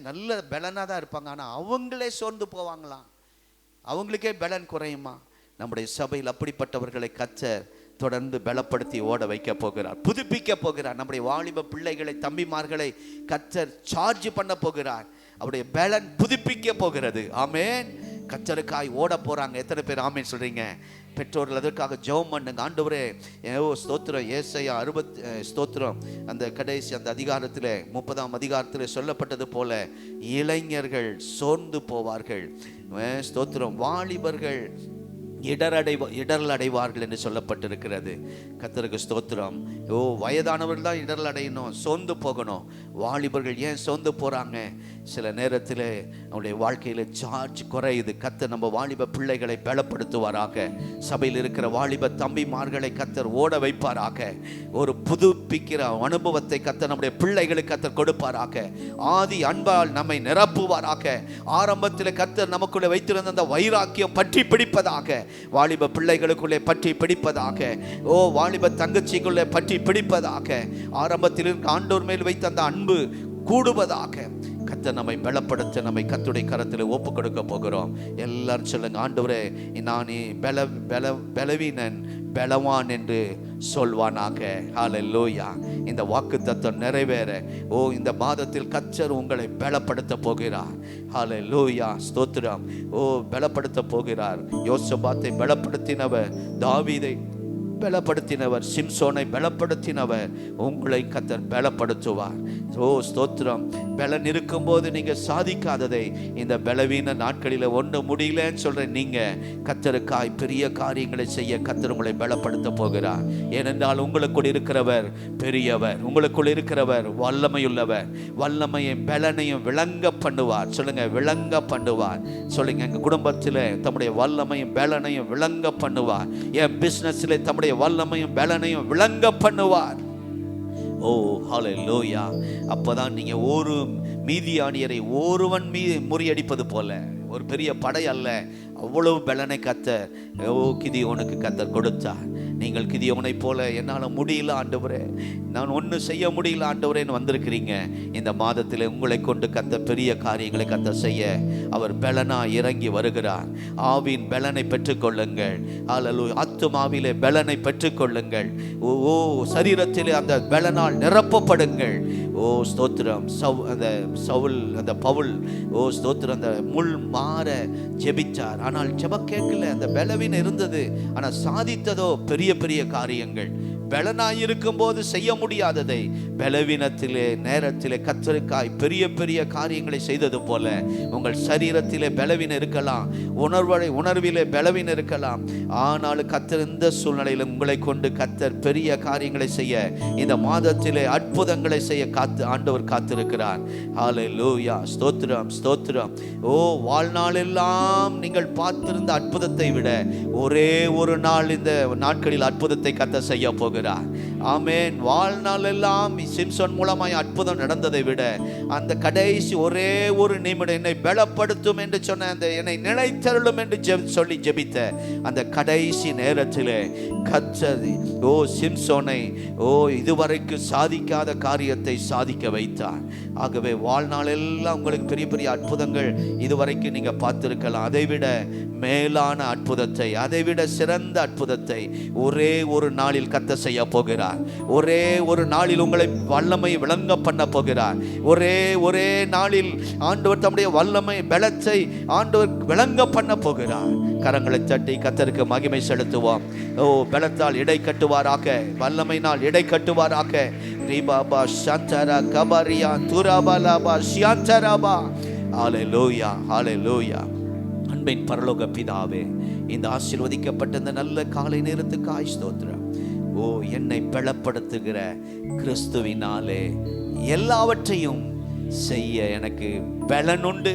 நல்ல பலனாக தான் இருப்பாங்க, ஆனால் அவங்களே சோர்ந்து போவாங்களாம், அவங்களுக்கே பலன் குறையுமா. நம்முடைய சபையில் அப்படிப்பட்டவர்களை கர்த்தர் தொடர்ந்து பலப்படுத்தி ஓட வைக்க போகிறார், புதுப்பிக்க போகிறார். நம்முடைய வாலிப பிள்ளைகளை, தம்பிமார்களை கர்த்தர் சார்ஜ் பண்ண போகிறார். அவருடைய பலன் புதுப்பிக்க போகிறது. ஆமேன். கர்த்தருக்காய் ஓட போறாங்க. எத்தனை பேர் ஆமேன் சொல்றீங்க? பெற்றோர்கள் அதற்காக ஜெபம் பண்ணுங்க. ஆண்டவரே, ஸ்தோத்திரம். ஏசாயா 60 ஸ்தோத்திரம், அந்த கடைசி அந்த அதிகாரத்தில் 30ஆம் அதிகாரத்தில் சொல்லப்பட்டது போல இளைஞர்கள் சோர்ந்து போவார்கள். ஸ்தோத்திரம். வாலிபர்கள் இடரல் அடைவார்கள் என்று சொல்லப்பட்டிருக்கிறது. கர்த்தருக்கு ஸ்தோத்திரம். வயதானவர்கள் தான் இடரல் அடையணும், சோர்ந்து போகணும். வாலிபர்கள் ஏன் சோர்ந்து போறாங்க? சில நேரத்தில் அவனுடைய வாழ்க்கையில சார்ஜ் குறையுது. கர்த்தர் நம்ம வாலிப பிள்ளைகளை பலப்படுத்துவாராக. சபையில் இருக்கிற வாலிப தம்பிமார்களை கர்த்தர் ஓட வைப்பாராக. ஒரு புதுப்பிக்கிற அனுபவத்தை கர்த்தர் நம்முடைய பிள்ளைகளுக்கு கர்த்தர் கொடுப்பாராக. ஆதி அன்பால் நம்மை நிரப்புவாராக. ஆரம்பத்தில் கர்த்தர் நமக்குள்ளே வைத்திருந்த அந்த வைராக்கியம் பற்றி பிடிப்பதாக. வாலிப பிள்ளைகளுக்குள்ளே பற்றி பிடிப்பதாக. வாலிப தங்கச்சிக்குள்ளே பற்றி பிடிப்பதாக. ஆரம்பத்தில் ஆண்டவர் மேல் வைத்த அந்த அன்பு கூடுவதாக. கர்த்தர் நம்மை பலப்படுத்த நம்மை கர்த்தருடைய கரத்தில் ஒப்பு கொடுக்க போகிறோம். எல்லாரும் சொல்லுங்க, ஆண்டவரே நான் பலவீனன் பலவான் என்று சொல்வானாக. ஹல்லேலூயா. இந்த வாக்குத்தத்தம் நிறைவேற இந்த மாதத்தில் கர்த்தர் உங்களை பலப்படுத்த போகிறார். ஹல்லேலூயா, ஸ்தோத்திரம். பலப்படுத்த போகிறார். யோசபாத்தை பலப்படுத்தினவர், தாவீதை பலப்படுத்தினவர், சிம்சோனை பலப்படுத்தினவர், உங்களை கர்த்தர் பலப்படுத்துவார். ஸ்தோத்திரம். பலன் இருக்கும் போது நீங்க சாதிக்காததை இந்த பலவீன நாட்களில் ஒன்று முடியலன்னு சொல்ற நீங்க கர்த்தருக்காய் பெரிய காரியங்களை செய்ய கர்த்தர் உங்களை பலப்படுத்த போகிறார். ஏனென்றால் உங்களுக்குள் இருக்கிறவர் பெரியவர், உங்களுக்குள் இருக்கிறவர் வல்லமையுள்ளவர். வல்லமையும் பலனையும் விளங்க பண்ணுவார். சொல்லுங்க, விளங்க பண்ணுவார். சொல்லுங்க, எங்க குடும்பத்தில் தம்முடைய வல்லமையும் பலனையும் விளங்க பண்ணுவார். என் பிசினஸ்ல தம்முடைய வல்லமையும் பலனையும் விளங்க பண்ணுவார். ஹல்லேலூயா. அப்பதான் நீங்க ஒரு மீதியானியரை ஒருவன் முறியடிப்பது போல, ஒரு பெரிய படை அல்ல, அவ்வளவு பலனை கர்த்தர் கிதியோனுக்கு கர்த்தர் கொடுத்தார். நீங்கள் கிதியோனை போல என்னால் முடியல ஆண்டவரே, நான் ஒன்றும் செய்ய முடியல ஆண்டவரேன்னு வந்திருக்கிறீங்க. இந்த மாதத்தில் உங்களை கொண்டு கர்த்தர் பெரிய காரியங்களை கர்த்தர் செய்ய அவர் பலனா இறங்கி வருகிறார். ஆவின் பலனை பெற்றுக்கொள்ளுங்கள். ஹல்லேலூயா. ஆத்துமாவிலே பலனை பெற்றுக்கொள்ளுங்கள். சரீரத்திலே அந்த பலனால் நிரப்பப்படுங்கள். ஸ்தோத்திரம். அந்த பவுல் ஸ்தோத்திரம், அந்த முள் மாற ஜெபிச்சார், ஆனால் ஜெப கேட்கல. அந்த பலவீனம் இருந்தது, ஆனால் சாதித்ததோ பெரிய பெரிய காரியங்கள். பலனாயிருக்கும் போது செய்ய முடியாததை பலவீனத்திலே நேரத்திலே கர்த்தருக்காய் பெரிய பெரிய காரியங்களை செய்தது போல உங்கள் சரீரத்திலே பலவீனம் இருக்கலாம், உணர்விலே பலவீனம் இருக்கலாம். ஆனாலும் கர்த்தர் இந்த சூழ்நிலையில் உங்களை கொண்டு கர்த்தர் பெரிய காரியங்களை செய்ய, இந்த மாதத்திலே அற்புதங்களை செய்ய ஆண்டவர் காத்திருக்கிறார். ஹல்லேலூயா. ஸ்தோத்திரம், ஸ்தோத்திரம். வாழ்நாளெல்லாம் நீங்கள் பார்த்திருந்த அற்புதத்தை விட ஒரே ஒரு நாள் இந்த நாட்களில் அற்புதத்தை கர்த்தர் செய்ய போகிறார். ஆமென். வாழ்நாள் எல்லாம் சிம்சோன் மூலமாய் அற்புதம் நடந்ததை விட அந்த கடைசி ஒரே ஒரு நிமிடம் என்னை பலப்படுத்தும் என்று சொன்ன, அந்த என்னை நிலைத்தருளும் என்று சொல்லி ஜெபித்த அந்த கடைசி நேரத்திலே கர்த்தர் சிம்சோனை இதுவரைக்கும் சாதிக்காத காரியத்தை சாதிக்க வைத்தார். ஆகவே வாழ்நாள் எல்லாம் உங்களுக்கு பெரிய பெரிய அற்புதங்கள் இதுவரைக்கும் நீங்க பார்த்திருக்கலாம். அதைவிட மேலான அற்புதத்தை, அதைவிட சிறந்த அற்புதத்தை ஒரே ஒரு நாளில் கர்த்தர் செய்ய போகிறார். ஒரே ஒரு நாளில் உங்களை வல்லமை விளங்க பண்ண போகிறார். ஒரே நாளில் ஆண்டவர் தம்முடைய வல்லமை பலத்தை ஆண்டவர் விளங்க பண்ண போகிறார். கரங்களை தட்டி கர்த்தருக்கு மகிமை செலுத்துவோம். பலத்தால் இடை கட்டுவாராக, வல்லமையினால் இடை கட்டுவாராக. ரிபாபா சந்தரா கபரியா துராபலாபா சியாந்தராபா. ஹல்லேலூயா, ஹல்லேலூயா. அன்பின் பரலோக பிதாவே, இந்த ஆசீர்வதிக்கப்பட்ட இந்த நல்ல காலை நேரத்துக்கு ஸ்தோத்திரம். என்னை பலப்படுத்துகிற கிறிஸ்துவினாலே எல்லாவற்றையும் செய்ய எனக்கு பலனுண்டு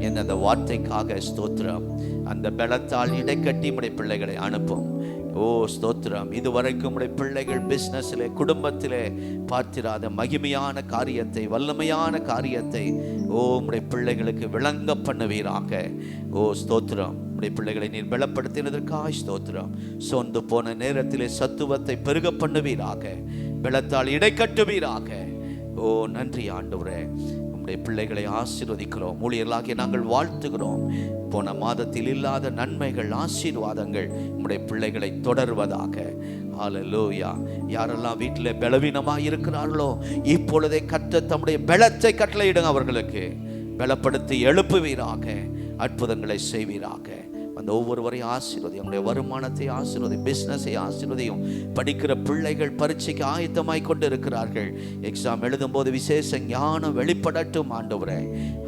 என்ற அந்த வார்த்தைக்காக ஸ்தோத்திரம். அந்த பலத்தால் இடைக்கட்டி உடைய பிள்ளைகளை அனுப்பும். ஸ்தோத்திரம். இதுவரைக்கும் உடைய பிள்ளைகள் பிசினஸிலே, குடும்பத்திலே பார்த்திராத மகிமையான காரியத்தை, வல்லமையான காரியத்தை உடைய பிள்ளைகளுக்கு விளங்க பண்ணுவீராக. ஸ்தோத்திரம். உடைய பிள்ளைகளை நீர் பலப்படுத்தினதற்காக ஸ்தோத்திரம். சோர்ந்து போன நேரத்திலே சத்துவத்தை பெருக பண்ணுவீராக, பலத்தால் இடை கட்டுவீராக. நன்றி ஆண்டவரே. உம்முடைய பிள்ளைகளை ஆசீர்வதிக்கிறோம். ஊழியர்களாகிய நாங்கள் வாழ்த்துகிறோம். போன மாதத்தில் இல்லாத நன்மைகள், ஆசீர்வாதங்கள் உம்முடைய பிள்ளைகளை தொடர்வதாக. ஹல்லேலூயா. யாரெல்லாம் வீட்டில் பலவீனமாக இருக்கிறார்களோ இப்பொழுதே கர்த்தர் தம்முடைய பலத்தை கட்டளையிடுங்க. அவர்களுக்கு பலப்படுத்தி எழுப்புவீராக, அற்புதங்களை செய்வீராக. அந்த ஒவ்வொருவரையும் ஆசீர்வதி, அவங்களுடைய வருமானத்தை ஆசீர்வதி, பிஸ்னஸை ஆசீர்வதியும். படிக்கிற பிள்ளைகள் பரீட்சைக்கு ஆயத்தமாய் கொண்டு இருக்கிறார்கள். எக்ஸாம் எழுதும் போது விசேஷ ஞானம் வெளிப்படட்டும் ஆண்டவரே.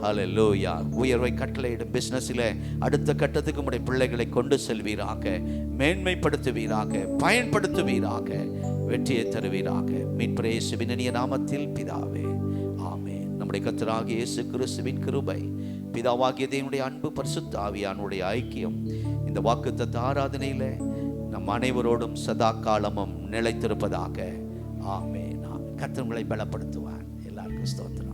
ஹல்லேலூயா. உயர்வை கட்டளையிடும் பிஸ்னஸில் அடுத்த கட்டத்துக்கு உடைய பிள்ளைகளை கொண்டு செல்வீராக, மேன்மைப்படுத்துவீராக, பயன்படுத்துவீராக, வெற்றியை தருவீராக. மீட்பர் இயேசுவின் இனிய நாமத்தில் பிதாவே, ஆமென். நம்முடைய கர்த்தராகிய இயேசு கிறிஸ்துவின் கிருபை, பிதாவாகிய தேவனுடைய அன்பு, பரிசுத்த ஆவியானுடைய ஐக்கியம் இந்த வாக்குத்தத்த ஆராதனையில நம் அனைவரோடும் சதா காலமும் நிலைத்திருப்பதாக. ஆமென். கர்த்தர் உங்களை பலப்படுத்துவார். எல்லாருக்கும் ஸ்தோத்திரம்.